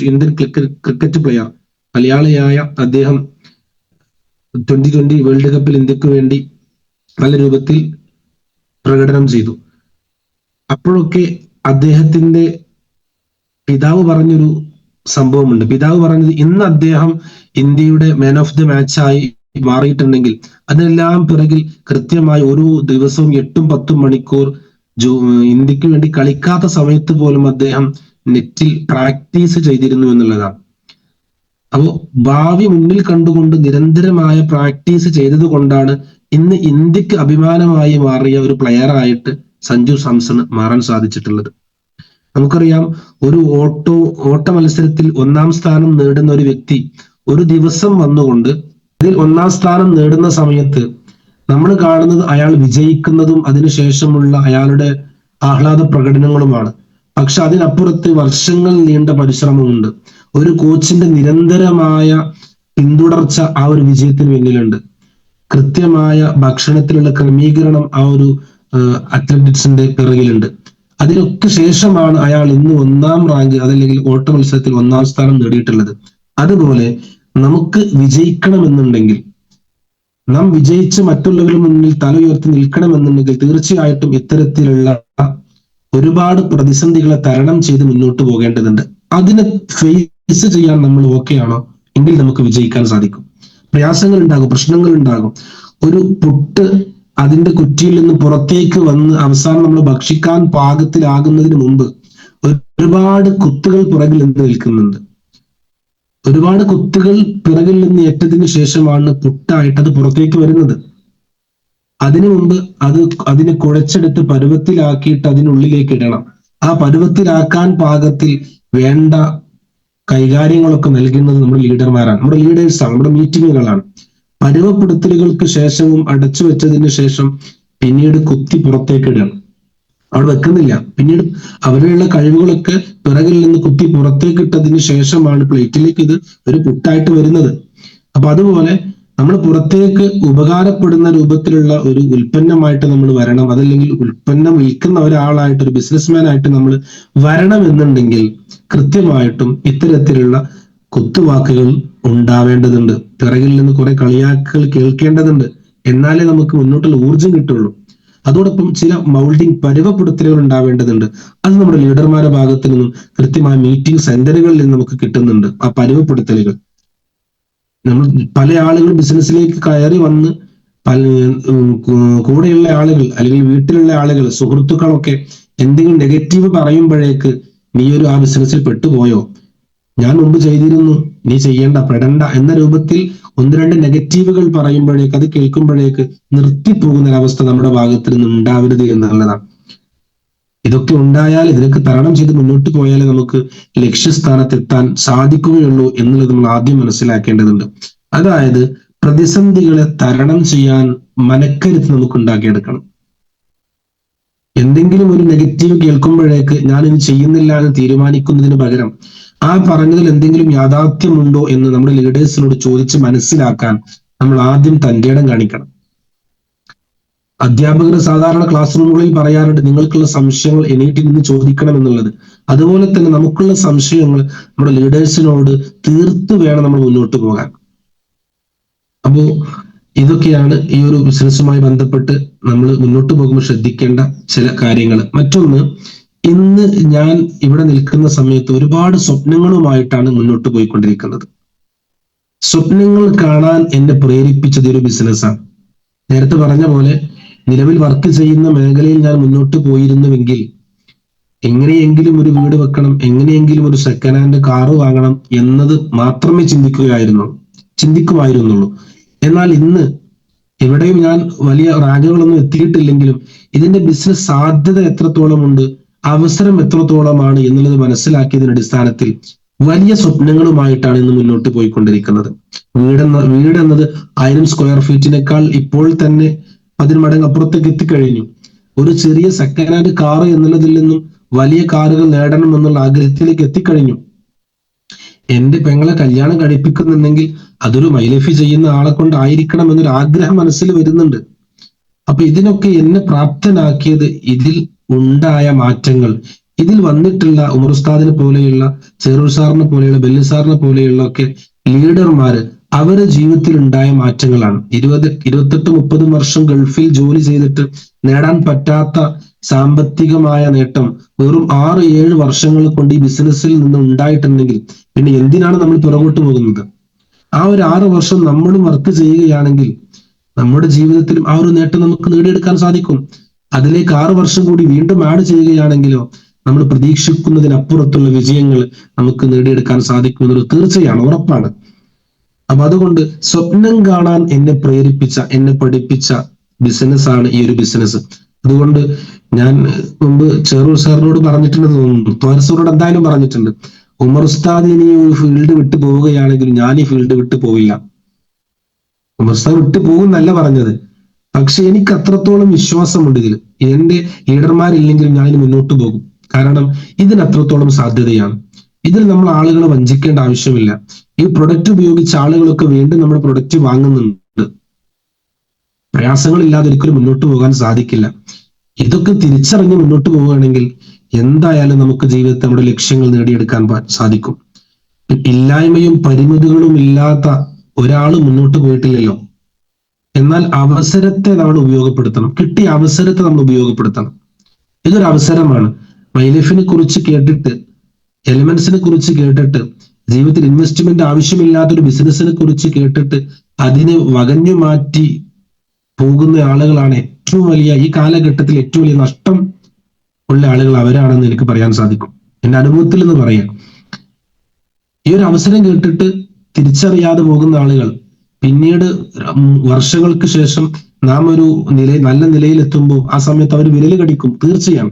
ഇന്ത്യൻ ക്രിക്കറ്റ് പ്ലെയർ, മലയാളിയായ അദ്ദേഹം 2020 വേൾഡ് കപ്പിൽ ഇന്ത്യക്ക് വേണ്ടി നല്ല രൂപത്തിൽ പ്രകടനം ചെയ്തു. അപ്പോഴൊക്കെ അദ്ദേഹത്തിന്റെ പിതാവ് പറഞ്ഞൊരു സംഭവമുണ്ട്. പിതാവ് പറഞ്ഞത്, ഇന്ന് അദ്ദേഹം ഇന്ത്യയുടെ മാൻ ഓഫ് ദി മാച്ചായി മാറിയിട്ടുണ്ടെങ്കിൽ അതിനെല്ലാം പിറകിൽ കൃത്യമായി ഓരോ ദിവസവും 8-10 മണിക്കൂർ ഇന്ത്യക്ക് വേണ്ടി കളിക്കാത്ത സമയത്ത് പോലും അദ്ദേഹം നെറ്റിൽ പ്രാക്ടീസ് ചെയ്തിരുന്നു എന്നുള്ളതാണ്. അപ്പോൾ ഭാവി മുന്നിൽ കണ്ടുകൊണ്ട് നിരന്തരമായ പ്രാക്ടീസ് ചെയ്തത് കൊണ്ടാണ് ഇന്ന് ഇന്ത്യക്ക് അഭിമാനമായി മാറിയ ഒരു പ്ലെയർ ആയിട്ട് സഞ്ജു സാംസൺ മാറാൻ സാധിച്ചിട്ടുള്ളത്. നമുക്കറിയാം, ഒരു ഓട്ട മത്സരത്തിൽ 1-ാം സ്ഥാനം നേടുന്ന ഒരു വ്യക്തി ഒരു ദിവസം വന്നുകൊണ്ട് ഇതിൽ 1-ാം സ്ഥാനം നേടുന്ന സമയത്ത് നമ്മൾ കാണുന്നത് അയാൾ വിജയിക്കുന്നതും അതിനുശേഷമുള്ള അയാളുടെ ആഹ്ലാദ പ്രകടനങ്ങളുമാണ്. പക്ഷെ അതിനപ്പുറത്ത് വർഷങ്ങൾ നീണ്ട പരിശ്രമമുണ്ട്, ഒരു കോച്ചിന്റെ നിരന്തരമായ പിന്തുടർച്ച ആ ഒരു വിജയത്തിന് പിന്നിലുണ്ട്, കൃത്യമായ ഭക്ഷണത്തിലുള്ള ക്രമീകരണം ആ ഒരു അത്ലറ്റിക്സിന്റെ പിറകിലുണ്ട്. അതിനൊക്കെ ശേഷമാണ് അയാൾ ഇന്ന് 1-ാം റാങ്ക് അതല്ലെങ്കിൽ ഓട്ട മത്സരത്തിൽ 1-ാം സ്ഥാനം നേടിയിട്ടുള്ളത്. അതുപോലെ നമുക്ക് വിജയിക്കണമെന്നുണ്ടെങ്കിൽ, നാം വിജയിച്ച് മറ്റുള്ളവരുടെ മുന്നിൽ തല ഉയർത്തി നിൽക്കണമെന്നുണ്ടെങ്കിൽ തീർച്ചയായിട്ടും ഇത്തരത്തിലുള്ള ഒരുപാട് പ്രതിസന്ധികളെ തരണം ചെയ്ത് മുന്നോട്ട് പോകേണ്ടതുണ്ട്. അതിനെ ഫേസ് ചെയ്യാൻ നമ്മൾ ഓക്കെയാണോ എങ്കിൽ നമുക്ക് വിജയിക്കാൻ സാധിക്കും. പ്രയാസങ്ങൾ ഉണ്ടാകും, പ്രശ്നങ്ങൾ ഉണ്ടാകും. ഒരു പുട്ട് അതിന്റെ കുറ്റിയിൽ നിന്ന് പുറത്തേക്ക് വന്ന് അവസാനം നമ്മൾ ഭക്ഷിക്കാൻ പാകത്തിലാകുന്നതിന് മുമ്പ് ഒരുപാട് കുത്തുകൾ പുറകിൽ നിന്ന് നിൽക്കുന്നുണ്ട്. ഒരുപാട് കുത്തുകൾ പിറകിൽ നിന്ന് ഏറ്റതിന് ശേഷമാണ് പുട്ടായിട്ട് അത് പുറത്തേക്ക് വരുന്നത്. അതിനു മുമ്പ് അതിനെ കുഴച്ചെടുത്ത് പരുവത്തിലാക്കിയിട്ട് അതിനുള്ളിലേക്ക് ഇടണം. ആ പരുവത്തിലാക്കാൻ പാകത്തിൽ വേണ്ട കൈകാര്യങ്ങളൊക്കെ നൽകുന്നത് നമ്മുടെ ലീഡർമാരാണ്, നമ്മുടെ ലീഡേഴ്സാണ്, നമ്മുടെ മീറ്റിങ്ങുകളാണ്. പരുവപ്പെടുത്തലുകൾക്ക് ശേഷവും അടച്ചു വെച്ചതിന് ശേഷം പിന്നീട് കുത്തി പുറത്തേക്ക് ഇടണം. അവിടെ വെക്കുന്നില്ല. പിന്നീട് അവരിലുള്ള കഴിവുകളൊക്കെ പിറകിൽ നിന്ന് കുത്തി പുറത്തേക്ക് ഇട്ടതിന് ശേഷമാണ് പ്ലേറ്റിലേക്ക് ഇത് ഒരു പുട്ടായിട്ട് വരുന്നത്. അപ്പൊ അതുപോലെ നമ്മൾ പുറത്തേക്ക് ഉപകാരപ്പെടുന്ന രൂപത്തിലുള്ള ഒരു ഉൽപ്പന്നമായിട്ട് നമ്മൾ വരണം. അതല്ലെങ്കിൽ ഉൽപ്പന്നം വിൽക്കുന്ന ഒരാളായിട്ട്, ഒരു ബിസിനസ്മാൻ ആയിട്ട് നമ്മൾ വരണം എന്നുണ്ടെങ്കിൽ കൃത്യമായിട്ടും ഇത്തരത്തിലുള്ള കുത്തുവാക്കുകൾ ഉണ്ടാവേണ്ടതുണ്ട്. പിറകിൽ നിന്ന് കുറെ കളിയാക്കുകൾ കേൾക്കേണ്ടതുണ്ട്. എന്നാലേ നമുക്ക് മുന്നോട്ടുള്ള ഊർജം കിട്ടുള്ളൂ. അതോടൊപ്പം ചില മൗൾഡിങ് പരുവപ്പെടുത്തലുകൾ ഉണ്ടാവേണ്ടതുണ്ട്. അത് നമ്മുടെ ലീഡർമാരുടെ ഭാഗത്ത് നിന്നും കൃത്യമായ മീറ്റിംഗ് സെന്ററുകളിൽ നിന്ന് നമുക്ക് കിട്ടുന്നുണ്ട്. ആ പരുവപ്പെടുത്തലുകൾ നമ്മൾ പല ആളുകൾ ബിസിനസ്സിലേക്ക് കയറി വന്ന് കൂടെയുള്ള ആളുകൾ അല്ലെങ്കിൽ വീട്ടിലുള്ള ആളുകൾ, സുഹൃത്തുക്കളൊക്കെ എന്തെങ്കിലും നെഗറ്റീവ് പറയുമ്പോഴേക്ക് നീ ആ ബിസിനസ്സിൽ പെട്ടുപോയോ, ഞാൻ മുമ്പ് ചെയ്തിരുന്നു, നീ പെടണ്ട എന്ന രൂപത്തിൽ ഒന്ന് രണ്ട് നെഗറ്റീവുകൾ പറയുമ്പോഴേക്ക്, അത് കേൾക്കുമ്പോഴേക്ക് നിർത്തിപ്പോകുന്ന ഒരവസ്ഥ നമ്മുടെ ഭാഗത്ത് നിന്ന് ഉണ്ടാവരുത് എന്നുള്ളതാണ്. ഇതൊക്കെ ഉണ്ടായാൽ, ഇതിനൊക്കെ തരണം ചെയ്ത് മുന്നോട്ട് പോയാലേ നമുക്ക് ലക്ഷ്യസ്ഥാനത്തെത്താൻ സാധിക്കുകയുള്ളൂ എന്നുള്ളത് നമ്മൾ ആദ്യം മനസ്സിലാക്കേണ്ടതുണ്ട്. അതായത് പ്രതിസന്ധികളെ തരണം ചെയ്യാൻ മനക്കരുത്ത് നമുക്ക് ഉണ്ടാക്കിയെടുക്കണം. എന്തെങ്കിലും ഒരു നെഗറ്റീവ് കേൾക്കുമ്പോഴേക്ക് ഞാൻ ഇത് ചെയ്യുന്നില്ല എന്ന് തീരുമാനിക്കുന്നതിന് പകരം ആ പറഞ്ഞതിൽ എന്തെങ്കിലും യാഥാർത്ഥ്യമുണ്ടോ എന്ന് നമ്മുടെ ലീഡേഴ്സിനോട് ചോദിച്ച് മനസ്സിലാക്കാൻ നമ്മൾ ആദ്യം തന്റെ ഇടം കാണിക്കണം. അധ്യാപകർ സാധാരണ ക്ലാസ് റൂമുകളിൽ പറയാറുണ്ട്, നിങ്ങൾക്കുള്ള സംശയങ്ങൾ എണീറ്റ് നിന്ന് ചോദിക്കണം എന്നുള്ളത്. അതുപോലെ തന്നെ നമുക്കുള്ള സംശയങ്ങൾ നമ്മുടെ ലീഡേഴ്സിനോട് തീർത്ത് വേണം നമ്മൾ മുന്നോട്ട് പോകാൻ. അപ്പോ ഇതൊക്കെയാണ് ഈ ഒരു ബിസിനസ്സുമായി ബന്ധപ്പെട്ട് നമ്മൾ മുന്നോട്ട് പോകുമ്പോൾ ശ്രദ്ധിക്കേണ്ട ചില കാര്യങ്ങൾ. മറ്റൊന്ന്, ഇന്ന് ഞാൻ ഇവിടെ നിൽക്കുന്ന സമയത്ത് ഒരുപാട് സ്വപ്നങ്ങളുമായിട്ടാണ് മുന്നോട്ട് പോയിക്കൊണ്ടിരിക്കുന്നത്. സ്വപ്നങ്ങൾ കാണാൻ എന്നെ പ്രേരിപ്പിച്ചത് ഒരു ബിസിനസ്സാണ്. നേരത്തെ പറഞ്ഞ പോലെ നിലവിൽ വർക്ക് ചെയ്യുന്ന മേഖലയിൽ ഞാൻ മുന്നോട്ട് പോയിരുന്നുവെങ്കിൽ എങ്ങനെയെങ്കിലും ഒരു വീട് വെക്കണം, എങ്ങനെയെങ്കിലും ഒരു സെക്കൻഡ് ഹാൻഡ് കാറ് വാങ്ങണം എന്നത് മാത്രമേ ചിന്തിക്കുമായിരുന്നുള്ളൂ. എന്നാൽ ഇന്ന് എവിടെയും ഞാൻ വലിയ റാങ്കുകളൊന്നും എത്തിയിട്ടില്ലെങ്കിലും ഇതിന്റെ ബിസിനസ് സാധ്യത എത്രത്തോളം ഉണ്ട്, അവസരം എത്രത്തോളമാണ് എന്നുള്ളത് മനസ്സിലാക്കിയതിന്റെ അടിസ്ഥാനത്തിൽ വലിയ സ്വപ്നങ്ങളുമായിട്ടാണ് ഇന്ന് മുന്നോട്ട് പോയിക്കൊണ്ടിരിക്കുന്നത്. വീടെന്നത് 1000 സ്ക്വയർ ഫീറ്റിനേക്കാൾ ഇപ്പോൾ തന്നെ 10 മടങ്ങ് അപ്പുറത്തേക്ക് എത്തിക്കഴിഞ്ഞു. ഒരു ചെറിയ സെക്കൻഡ് ഹാൻഡ് കാറ് എന്നുള്ളതിൽ നിന്നും വലിയ കാറുകൾ നേടണം എന്നുള്ള ആഗ്രഹത്തിലേക്ക് എത്തിക്കഴിഞ്ഞു. എന്റെ പെങ്ങളെ കല്യാണം കഴിപ്പിക്കുന്നുണ്ടെങ്കിൽ അതൊരു മൈലഫി ചെയ്യുന്ന ആളെ കൊണ്ടായിരിക്കണം എന്നൊരു ആഗ്രഹം മനസ്സിൽ വരുന്നുണ്ട്. അപ്പൊ ഇതിനൊക്കെ എന്നെ പ്രാപ്തനാക്കിയത് ഇതിൽ ഉണ്ടായ മാറ്റങ്ങൾ, ഇതിൽ വന്നിട്ടുള്ള ഉമർ ഉസ്താദിനെ പോലെയുള്ള, ചെറൂർ സാറിനെ പോലെയുള്ള, ബെല്ലി സാറിനെ പോലെയുള്ള ഒക്കെ ലീഡർമാര് അവരുടെ ജീവിതത്തിൽ ഉണ്ടായ മാറ്റങ്ങളാണ്. 28-30 വർഷം ഗൾഫിൽ ജോലി ചെയ്തിട്ട് നേടാൻ പറ്റാത്ത സാമ്പത്തികമായ നേട്ടം വെറും 6-7 വർഷങ്ങൾ കൊണ്ട് ഈ ബിസിനസ്സിൽ നിന്ന് ഉണ്ടായിട്ടുണ്ടെങ്കിൽ പിന്നെ എന്തിനാണ് നമ്മൾ പുറകോട്ട് പോകുന്നത്? ആ ഒരു 6 വർഷം നമ്മളും വർക്ക് ചെയ്യുകയാണെങ്കിൽ നമ്മുടെ ജീവിതത്തിലും ആ ഒരു നേട്ടം നമുക്ക് നേടിയെടുക്കാൻ സാധിക്കും. അതിലേക്ക് 6 വർഷം കൂടി വീണ്ടും ആഡ് ചെയ്യുകയാണെങ്കിലോ നമ്മൾ പ്രതീക്ഷിക്കുന്നതിനപ്പുറത്തുള്ള വിജയങ്ങൾ നമുക്ക് നേടിയെടുക്കാൻ സാധിക്കുമെന്നത് തീർച്ചയാണ്, ഉറപ്പാണ്. അപ്പൊ അതുകൊണ്ട് സ്വപ്നം കാണാൻ എന്നെ പ്രേരിപ്പിച്ച, എന്നെ പഠിപ്പിച്ച ബിസിനസ്സാണ് ഈ ഒരു ബിസിനസ്. അതുകൊണ്ട് ഞാൻ മുമ്പ് ചെറൂർ സാറിനോട് പറഞ്ഞിട്ടുണ്ടെന്ന് തോന്നുന്നു, തോമസ് സാറിനോട് എന്തായാലും പറഞ്ഞിട്ടുണ്ട്, ഉമർ ഉസ്താദ് ഇനി ഒരു ഫീൽഡ് വിട്ടു പോവുകയാണെങ്കിൽ ഞാൻ ഈ ഫീൽഡ് വിട്ടു പോവില്ല. ഉമർ ഉസ്താദ് വിട്ടു പോകുന്നല്ല പറഞ്ഞത്, പക്ഷെ എനിക്ക് അത്രത്തോളം വിശ്വാസമുണ്ട് ഇതിൽ. എന്റെ ലീഡർമാരില്ലെങ്കിലും ഞാൻ ഇനി മുന്നോട്ട് പോകും. കാരണം ഇതിന് അത്രത്തോളം സാധ്യതയാണ്. ഇതിൽ നമ്മൾ ആളുകളെ വഞ്ചിക്കേണ്ട ആവശ്യമില്ല. ഈ പ്രൊഡക്റ്റ് ഉപയോഗിച്ച ആളുകളൊക്കെ വീണ്ടും നമ്മുടെ പ്രൊഡക്റ്റ് വാങ്ങുന്നുണ്ട്. പ്രയാസങ്ങളില്ലാതെ ഒരിക്കലും മുന്നോട്ട് പോകാൻ സാധിക്കില്ല. ഇതൊക്കെ തിരിച്ചറിഞ്ഞ് മുന്നോട്ട് പോവുകയാണെങ്കിൽ എന്തായാലും നമുക്ക് ജീവിതത്തിൽ നമ്മുടെ ലക്ഷ്യങ്ങൾ നേടിയെടുക്കാൻ സാധിക്കും. ഇല്ലായ്മയും പരിമിതികളും ഇല്ലാത്ത ഒരാൾ മുന്നോട്ട് പോയിട്ടില്ലല്ലോ. എന്നാൽ അവസരത്തെ നമ്മൾ ഉപയോഗപ്പെടുത്തണം. കിട്ടിയ അവസരത്തെ നമ്മൾ ഉപയോഗപ്പെടുത്തണം. ഇതൊരു അവസരമാണ്. മൈലൈഫിനെ കുറിച്ച് കേട്ടിട്ട്, എലിമെന്റ്സിനെ കുറിച്ച് കേട്ടിട്ട്, ജീവിതത്തിൽ ഇൻവെസ്റ്റ്മെന്റ് ആവശ്യമില്ലാത്തൊരു ബിസിനസിനെ കുറിച്ച് കേട്ടിട്ട് അതിനെ വകഞ്ഞു മാറ്റി പോകുന്ന ആളുകളാണ് ഏറ്റവും വലിയ, ഈ കാലഘട്ടത്തിൽ ഏറ്റവും വലിയ നഷ്ടം ഉള്ള ആളുകൾ അവരാണെന്ന് എനിക്ക് പറയാൻ സാധിക്കും. എന്റെ അനുഭവത്തിൽ നിന്ന് പറയാം. ഈ ഒരു അവസരം കേട്ടിട്ട് തിരിച്ചറിയാതെ പോകുന്ന ആളുകൾ പിന്നീട് വർഷങ്ങൾക്ക് ശേഷം നാം ഒരു നല്ല നിലയിലെത്തുമ്പോൾ ആ സമയത്ത് അവർ വിരല് കടിക്കും, തീർച്ചയാണ്.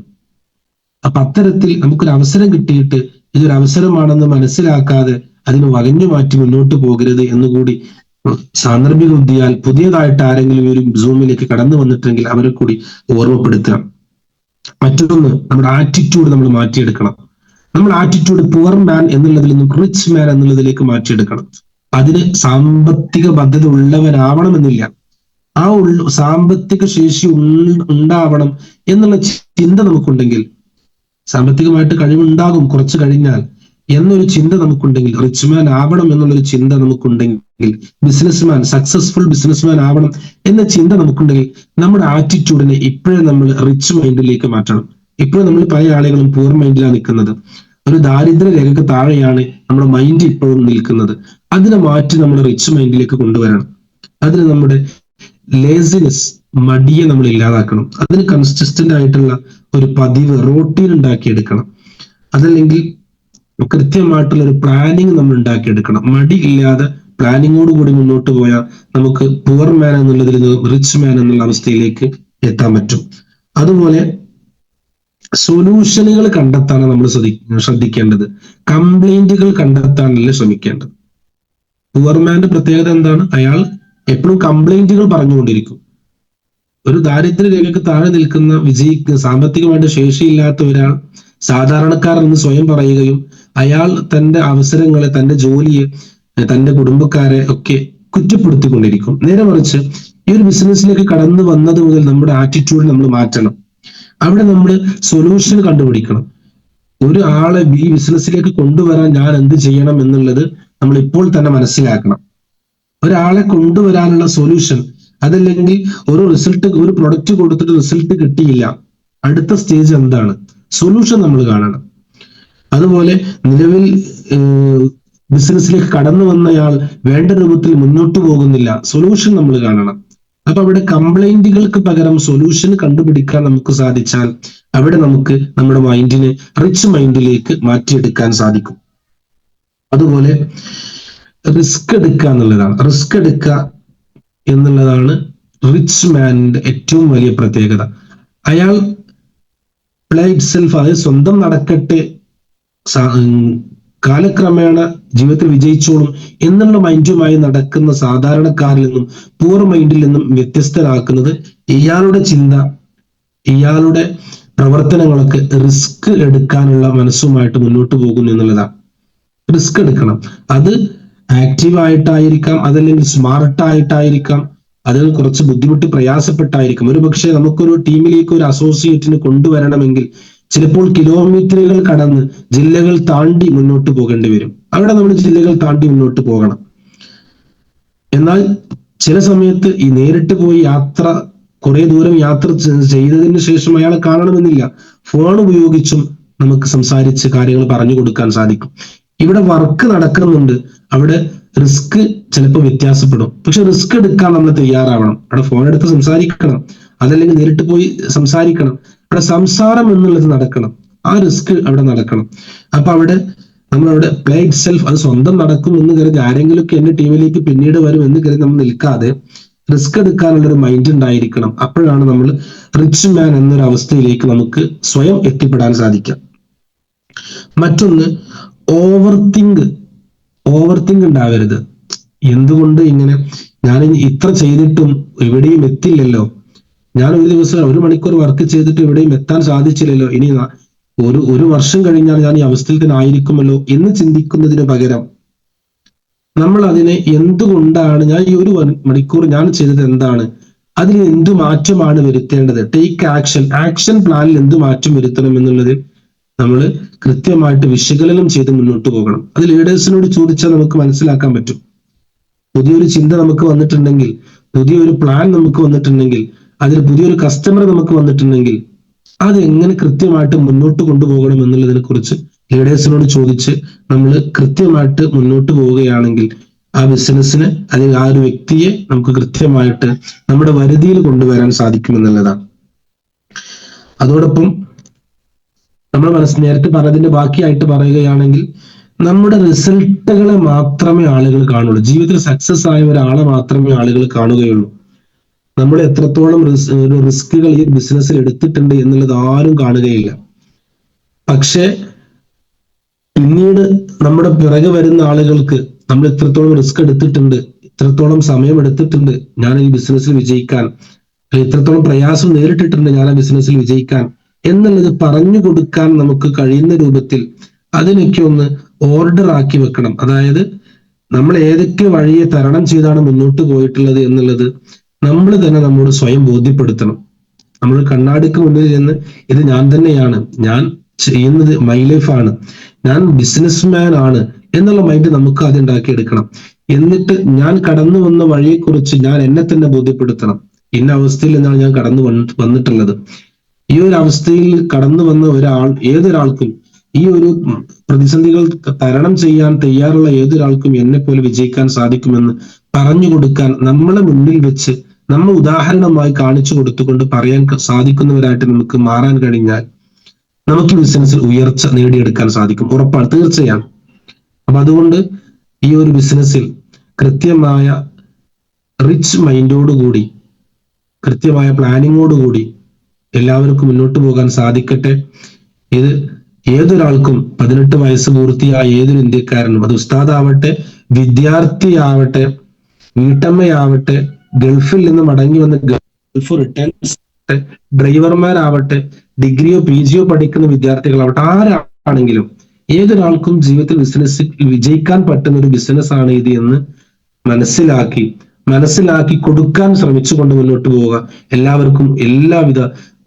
അപ്പൊ അത്തരത്തിൽ നമുക്കൊരു അവസരം കിട്ടിയിട്ട് ഇതൊരു അവസരമാണെന്ന് മനസ്സിലാക്കാതെ അതിന് വകഞ്ഞു മാറ്റി മുന്നോട്ട് പോകരുത് എന്നുകൂടി സാന്ദർഭിക ബുദ്ധിയാൽ പുതിയതായിട്ട് ആരെങ്കിലും ഒരു സൂമിലേക്ക് കടന്നു വന്നിട്ടെങ്കിൽ അവരെ കൂടി ഓർമ്മപ്പെടുത്തുക. മറ്റൊന്ന്, നമ്മുടെ ആറ്റിറ്റ്യൂഡ് നമ്മൾ മാറ്റിയെടുക്കണം. നമ്മൾ ആറ്റിറ്റ്യൂഡ് പുവർ മാൻ എന്നുള്ളതിൽ നിന്നും റിച്ച് മാൻ എന്നുള്ളതിലേക്ക് മാറ്റിയെടുക്കണം. അതിന് സാമ്പത്തിക ബദ്ധത ഉള്ളവനാവണമെന്നില്ല. ആ സാമ്പത്തിക ശേഷി ഉണ്ടാവണം എന്നുള്ള ചിന്ത നമുക്കുണ്ടെങ്കിൽ, സാമ്പത്തികമായിട്ട് കഴിവുണ്ടാകും കുറച്ച് കഴിഞ്ഞാൽ എന്നൊരു ചിന്ത നമുക്കുണ്ടെങ്കിൽ, റിച്ച് മാൻ ആവണം എന്നുള്ളൊരു ചിന്ത നമുക്കുണ്ടെങ്കിൽ, ബിസിനസ്മാൻ സക്സസ്ഫുൾ ബിസിനസ്മാൻ ആവണം എന്ന ചിന്ത നമുക്കുണ്ടെങ്കിൽ, നമ്മുടെ ആറ്റിറ്റ്യൂഡിനെ ഇപ്പോഴും നമ്മൾ റിച്ച് മൈൻഡിലേക്ക് മാറ്റണം. ഇപ്പോഴും നമ്മൾ പല ആളുകളും പൂർ മൈൻഡിലാണ് നിൽക്കുന്നത്. ഒരു ദാരിദ്ര്യ രേഖക്ക് താഴെയാണ് നമ്മുടെ മൈൻഡ് ഇപ്പോഴും നിൽക്കുന്നത്. അതിനെ മാറ്റി നമ്മൾ റിച്ച് മൈൻഡിലേക്ക് കൊണ്ടുവരണം. അതിന് നമ്മുടെ ലേസിനെസ്, മടിയെ നമ്മൾ ഇല്ലാതാക്കണം. അതിന് കൺസിസ്റ്റന്റ് ആയിട്ടുള്ള ഒരു പതിവ് റൂട്ടീൻ ഉണ്ടാക്കിയെടുക്കണം. അതല്ലെങ്കിൽ കൃത്യമായിട്ടുള്ള ഒരു പ്ലാനിങ് നമ്മൾ ഉണ്ടാക്കിയെടുക്കണം. മടി ഇല്ലാതെ പ്ലാനിങ്ങോട് കൂടി മുന്നോട്ട് പോയാൽ നമുക്ക് പുവർ മാൻ എന്നുള്ളതിൽ നിന്ന് റിച്ച് മാൻ എന്നുള്ള അവസ്ഥയിലേക്ക് എത്താൻ പറ്റും. അതുപോലെ സൊല്യൂഷനുകൾ കണ്ടെത്താനാണ് നമ്മൾ ശ്രദ്ധിക്കേണ്ടത്. കംപ്ലൈന്റുകൾ കണ്ടെത്താനല്ല ശ്രമിക്കേണ്ടത്. പുവർ മാന്റെ പ്രത്യേകത എന്താണ്? അയാൾ എപ്പോഴും കംപ്ലൈന്റുകൾ പറഞ്ഞുകൊണ്ടിരിക്കും. ഒരു ദാരിദ്ര്യ രേഖയ്ക്ക് താഴെ നിൽക്കുന്ന സാമ്പത്തികമായിട്ട് ശേഷിയില്ലാത്ത ഒരാൾ സാധാരണക്കാരൻ എന്ന് സ്വയം പറയുകയും അയാൾ തന്റെ അവസരങ്ങളെ, തന്റെ ജോലിയെ, തന്റെ കുടുംബക്കാരെ ഒക്കെ കുറ്റപ്പെടുത്തിക്കൊണ്ടിരിക്കും. നേരെ മറിച്ച് ഈ ഒരു ബിസിനസ്സിലേക്ക് കടന്നു വന്നത് മുതൽ നമ്മുടെ ആറ്റിറ്റ്യൂഡ് നമ്മൾ മാറ്റണം. അവിടെ നമ്മൾ സൊല്യൂഷൻ കണ്ടുപിടിക്കണം. ഒരു ആളെ ഈ ബിസിനസ്സിലേക്ക് കൊണ്ടുവരാൻ ഞാൻ എന്ത് ചെയ്യണം എന്നുള്ളത് നമ്മൾ ഇപ്പോൾ തന്നെ മനസ്സിലാക്കണം. ഒരാളെ കൊണ്ടുവരാനുള്ള സൊല്യൂഷൻ, അതല്ലെങ്കിൽ ഒരു പ്രൊഡക്റ്റ് കൊടുത്തിട്ട് റിസൾട്ട് കിട്ടിയില്ല, അടുത്ത സ്റ്റേജ് എന്താണ്? സൊല്യൂഷൻ നമ്മൾ കാണണം. അതുപോലെ നിലവിൽ ബിസിനസ്സിലേക്ക് കടന്നു വന്നയാൾ വേണ്ട രൂപത്തിൽ മുന്നോട്ട് പോകുന്നില്ല, സൊല്യൂഷൻ നമ്മൾ കാണണം. അപ്പൊ അവിടെ കംപ്ലൈന്റുകൾക്ക് പകരം സൊല്യൂഷൻ കണ്ടുപിടിക്കാൻ നമുക്ക് സാധിച്ചാൽ അവിടെ നമുക്ക് നമ്മുടെ മൈൻഡിനെ റിച്ച് മൈൻഡിലേക്ക് മാറ്റിയെടുക്കാൻ സാധിക്കും. അതുപോലെ റിസ്ക് എടുക്കുക എന്നുള്ളതാണ്. റിസ്ക് എടുക്കുക എന്നുള്ളതാണ് റിച്ച് മാനിന്റെ ഏറ്റവും വലിയ പ്രത്യേകത. അയാൾ പ്ലേ ഇറ്റ് സെൽഫ്, അതായത് സ്വന്തം നടക്കട്ടെ, കാലക്രമേണ ജീവിതത്തിൽ വിജയിച്ചോളും എന്നുള്ള മൈൻഡുമായി നടക്കുന്ന സാധാരണക്കാരിൽ നിന്നും പൂർ മൈൻഡിൽ നിന്നും വ്യത്യസ്തരാക്കുന്നത് ഇയാളുടെ ചിന്ത, ഇയാളുടെ പ്രവർത്തനങ്ങളൊക്കെ റിസ്ക് എടുക്കാനുള്ള മനസ്സുമായിട്ട് മുന്നോട്ട് പോകുന്നു എന്നുള്ളതാണ്. റിസ്ക് എടുക്കണം. അത് ആക്റ്റീവ് ആയിട്ടായിരിക്കാം, അതല്ലെങ്കിൽ സ്മാർട്ട് ആയിട്ടായിരിക്കാം, അത് കുറച്ച് ബുദ്ധിമുട്ട് പ്രയാസപ്പെട്ടായിരിക്കും. ഒരു പക്ഷേ നമുക്കൊരു ടീമിലേക്ക് ഒരു അസോസിയേറ്റിന് കൊണ്ടുവരണമെങ്കിൽ ചിലപ്പോൾ കിലോമീറ്ററുകൾ കടന്ന് ജില്ലകൾ താണ്ടി മുന്നോട്ട് പോകേണ്ടി വരും. അവിടെ നമ്മൾ ജില്ലകൾ താണ്ടി മുന്നോട്ട് പോകണം. എന്നാൽ ചില സമയത്ത് ഈ നേരിട്ട് പോയി കുറെ ദൂരം യാത്ര ചെയ്തതിന് ശേഷം അയാളെ കാണണമെന്നില്ല. ഫോൺ ഉപയോഗിച്ചും നമുക്ക് സംസാരിച്ച് കാര്യങ്ങൾ പറഞ്ഞു കൊടുക്കാൻ സാധിക്കും. ഇവിടെ വർക്ക് നടക്കുന്നുണ്ട്, അവിടെ റിസ്ക് ചിലപ്പോൾ വ്യത്യാസപ്പെടും. പക്ഷെ റിസ്ക് എടുക്കാൻ നമ്മൾ തയ്യാറാവണം. അവിടെ ഫോൺ എടുത്ത് സംസാരിക്കണം, അതല്ലെങ്കിൽ നേരിട്ട് പോയി സംസാരിക്കണം. അവിടെ സംസാരം എന്നുള്ളത് നടക്കണം, ആ റിസ്ക് അവിടെ നടക്കണം. അപ്പൊ അവിടെ നമ്മളവിടെ പ്ലേ ഇറ്റ് സെൽഫ്, അത് സ്വന്തം നടക്കും എന്ന് കരുതി ആരെങ്കിലുമൊക്കെ എന്റെ ടീമിലേക്ക് പിന്നീട് വരും എന്ന് കരുതി നമ്മൾ നിൽക്കാതെ റിസ്ക് എടുക്കാനുള്ള ഒരു മൈൻഡ് ഉണ്ടായിരിക്കണം. അപ്പോഴാണ് നമ്മൾ റിച്ച് മാൻ എന്നൊരു അവസ്ഥയിലേക്ക് നമുക്ക് സ്വയം എത്തിപ്പെടാൻ സാധിക്കാം. മറ്റൊന്ന്, ഓവർ തിങ്ക് ഉണ്ടാവരുത്. എന്തുകൊണ്ട് ഇങ്ങനെ, ഞാൻ ഇത്ര ചെയ്തിട്ടും എവിടെയും എത്തില്ലല്ലോ, ഞാൻ ഒരു ദിവസം 1 മണിക്കൂർ വർക്ക് ചെയ്തിട്ട് എവിടെയും എത്താൻ സാധിച്ചില്ലല്ലോ, ഇനി ഒരു വർഷം കഴിഞ്ഞാൽ ഞാൻ ഈ അവസ്ഥയിൽ തന്നെ ആയിരിക്കുമല്ലോ എന്ന് ചിന്തിക്കുന്നതിന് പകരം നമ്മൾ അതിനെ എന്തുകൊണ്ടാണ് ഞാൻ ഈ 1 മണിക്കൂർ ഞാൻ ചെയ്തത് എന്താണ്, അതിൽ എന്തു മാറ്റമാണ് വരുത്തേണ്ടത്, ടേക്ക് ആക്ഷൻ പ്ലാനിൽ എന്ത് മാറ്റം വരുത്തണം എന്നുള്ളത് നമ്മൾ കൃത്യമായിട്ട് വിശകലനം ചെയ്ത് മുന്നോട്ട് പോകണം. അത് ലീഡേഴ്സിനോട് ചോദിച്ചാൽ നമുക്ക് മനസ്സിലാക്കാൻ പറ്റും. പുതിയൊരു ചിന്ത നമുക്ക് വന്നിട്ടുണ്ടെങ്കിൽ, പുതിയൊരു പ്ലാൻ നമുക്ക് വന്നിട്ടുണ്ടെങ്കിൽ, അതിൽ പുതിയൊരു കസ്റ്റമർ നമുക്ക് വന്നിട്ടുണ്ടെങ്കിൽ അത് എങ്ങനെ കൃത്യമായിട്ട് മുന്നോട്ട് കൊണ്ടുപോകണം എന്നുള്ളതിനെ കുറിച്ച് ലീഡേഴ്സിനോട് ചോദിച്ച് നമ്മൾ കൃത്യമായിട്ട് മുന്നോട്ട് പോവുകയാണെങ്കിൽ ആ ബിസിനസ്സിന് അല്ലെങ്കിൽ ആ ഒരു വ്യക്തിയെ നമുക്ക് കൃത്യമായിട്ട് നമ്മുടെ വരുതിയിൽ കൊണ്ടുവരാൻ സാധിക്കുമെന്നുള്ളതാണ്. അതോടൊപ്പം നമ്മൾ നേരത്തെ പറഞ്ഞതിന്റെ ബാക്കിയായിട്ട് പറയുകയാണെങ്കിൽ, നമ്മുടെ റിസൾട്ടുകളെ മാത്രമേ ആളുകൾ കാണുള്ളൂ. ജീവിതത്തിൽ സക്സസ് ആയ ഒരാളെ മാത്രമേ ആളുകൾ കാണുകയുള്ളൂ. നമ്മൾ എത്രത്തോളം റിസ്കുകൾ ഈ ബിസിനസ്സിൽ എടുത്തിട്ടുണ്ട് എന്നുള്ളത് ആരും കാണുകയില്ല. പക്ഷെ പിന്നീട് നമ്മുടെ പിറകെ വരുന്ന ആളുകൾക്ക് നമ്മൾ ഇത്രത്തോളം റിസ്ക് എടുത്തിട്ടുണ്ട്, ഇത്രത്തോളം സമയം എടുത്തിട്ടുണ്ട് ഞാൻ ഈ ബിസിനസ്സിൽ വിജയിക്കാൻ, ഇത്രത്തോളം പ്രയാസം നേരിട്ടിട്ടുണ്ട് ഞാൻ ആ ബിസിനസ്സിൽ വിജയിക്കാൻ എന്നുള്ളത് പറഞ്ഞു കൊടുക്കാൻ നമുക്ക് കഴിയുന്ന രൂപത്തിൽ അതിനൊക്കെ ഒന്ന് ഓർഡർ ആക്കി വെക്കണം. അതായത് നമ്മൾ ഏതൊക്കെ വഴിയെ തരണം ചെയ്താണ് മുന്നോട്ട് പോയിട്ടുള്ളത് എന്നുള്ളത് നമ്മൾ തന്നെ നമ്മോട് സ്വയം ബോധ്യപ്പെടുത്തണം. നമ്മൾ കണ്ണാടിക്ക് മുന്നിൽ ചെന്ന് ഇത് ഞാൻ തന്നെയാണ്, ഞാൻ ചെയ്യുന്നത് മൈ ലൈഫാണ്, ഞാൻ ബിസിനസ്മാൻ ആണ് എന്നുള്ള മൈൻഡ് നമുക്ക് ആദ്യം ഉണ്ടാക്കിയെടുക്കണം. എന്നിട്ട് ഞാൻ കടന്നു വന്ന വഴിയെക്കുറിച്ച് ഞാൻ എന്നെ തന്നെ ബോധ്യപ്പെടുത്തണം. ഇന്ന അവസ്ഥയിൽ നിന്നാണ് ഞാൻ കടന്നു വന്നിട്ടുള്ളത്. ഈ ഒരു അവസ്ഥയിൽ കടന്നു വന്ന ഏതൊരാൾക്കും ഈ ഒരു പ്രതിസന്ധികൾ തരണം ചെയ്യാൻ തയ്യാറുള്ള ഏതൊരാൾക്കും എന്നെ പോലെ വിജയിക്കാൻ സാധിക്കുമെന്ന് പറഞ്ഞു കൊടുക്കാൻ നമ്മളെ മുന്നിൽ വെച്ച് നമ്മൾ ഉദാഹരണമായി കാണിച്ചു കൊടുത്തുകൊണ്ട് പറയാൻ സാധിക്കുന്നവരായിട്ട് നമുക്ക് മാറാൻ കഴിഞ്ഞാൽ നമുക്ക് ബിസിനസ്സിൽ ഉയർച്ച നേടിയെടുക്കാൻ സാധിക്കും. ഉറപ്പാണ്, തീർച്ചയാണ്. അപ്പൊ അതുകൊണ്ട് ഈ ഒരു ബിസിനസ്സിൽ കൃത്യമായ റിച്ച് മൈൻഡോടുകൂടി, കൃത്യമായ പ്ലാനിങ്ങോടുകൂടി എല്ലാവർക്കും മുന്നോട്ട് പോകാൻ സാധിക്കട്ടെ. ഇത് ഏതൊരാൾക്കും 18 വയസ്സ് പൂർത്തിയായ ഏതൊരു ഇന്ത്യക്കാരനും, അത് ഉസ്താദാവട്ടെ, വിദ്യാർത്ഥിയാവട്ടെ, വീട്ടമ്മയാവട്ടെ, ഗൾഫിൽ നിന്ന് മടങ്ങി വന്ന ഗൾഫ് റിട്ടേൺസ് ഡ്രൈവർമാരാവട്ടെ, ഡിഗ്രിയോ PGയോ പഠിക്കുന്ന വിദ്യാർത്ഥികളാവട്ടെ, ആരാണെങ്കിലും ഏതൊരാൾക്കും ജീവിതത്തിൽ ബിസിനസ്സിൽ വിജയിക്കാൻ പറ്റുന്ന ഒരു ബിസിനസ് ആണ് ഇത് എന്ന് മനസ്സിലാക്കി കൊടുക്കാൻ ശ്രമിച്ചുകൊണ്ട് മുന്നോട്ട് പോവുക. എല്ലാവർക്കും എല്ലാവിധ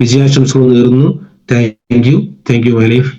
വിജയാശംസകളും നേരുന്നു. Thank you my life.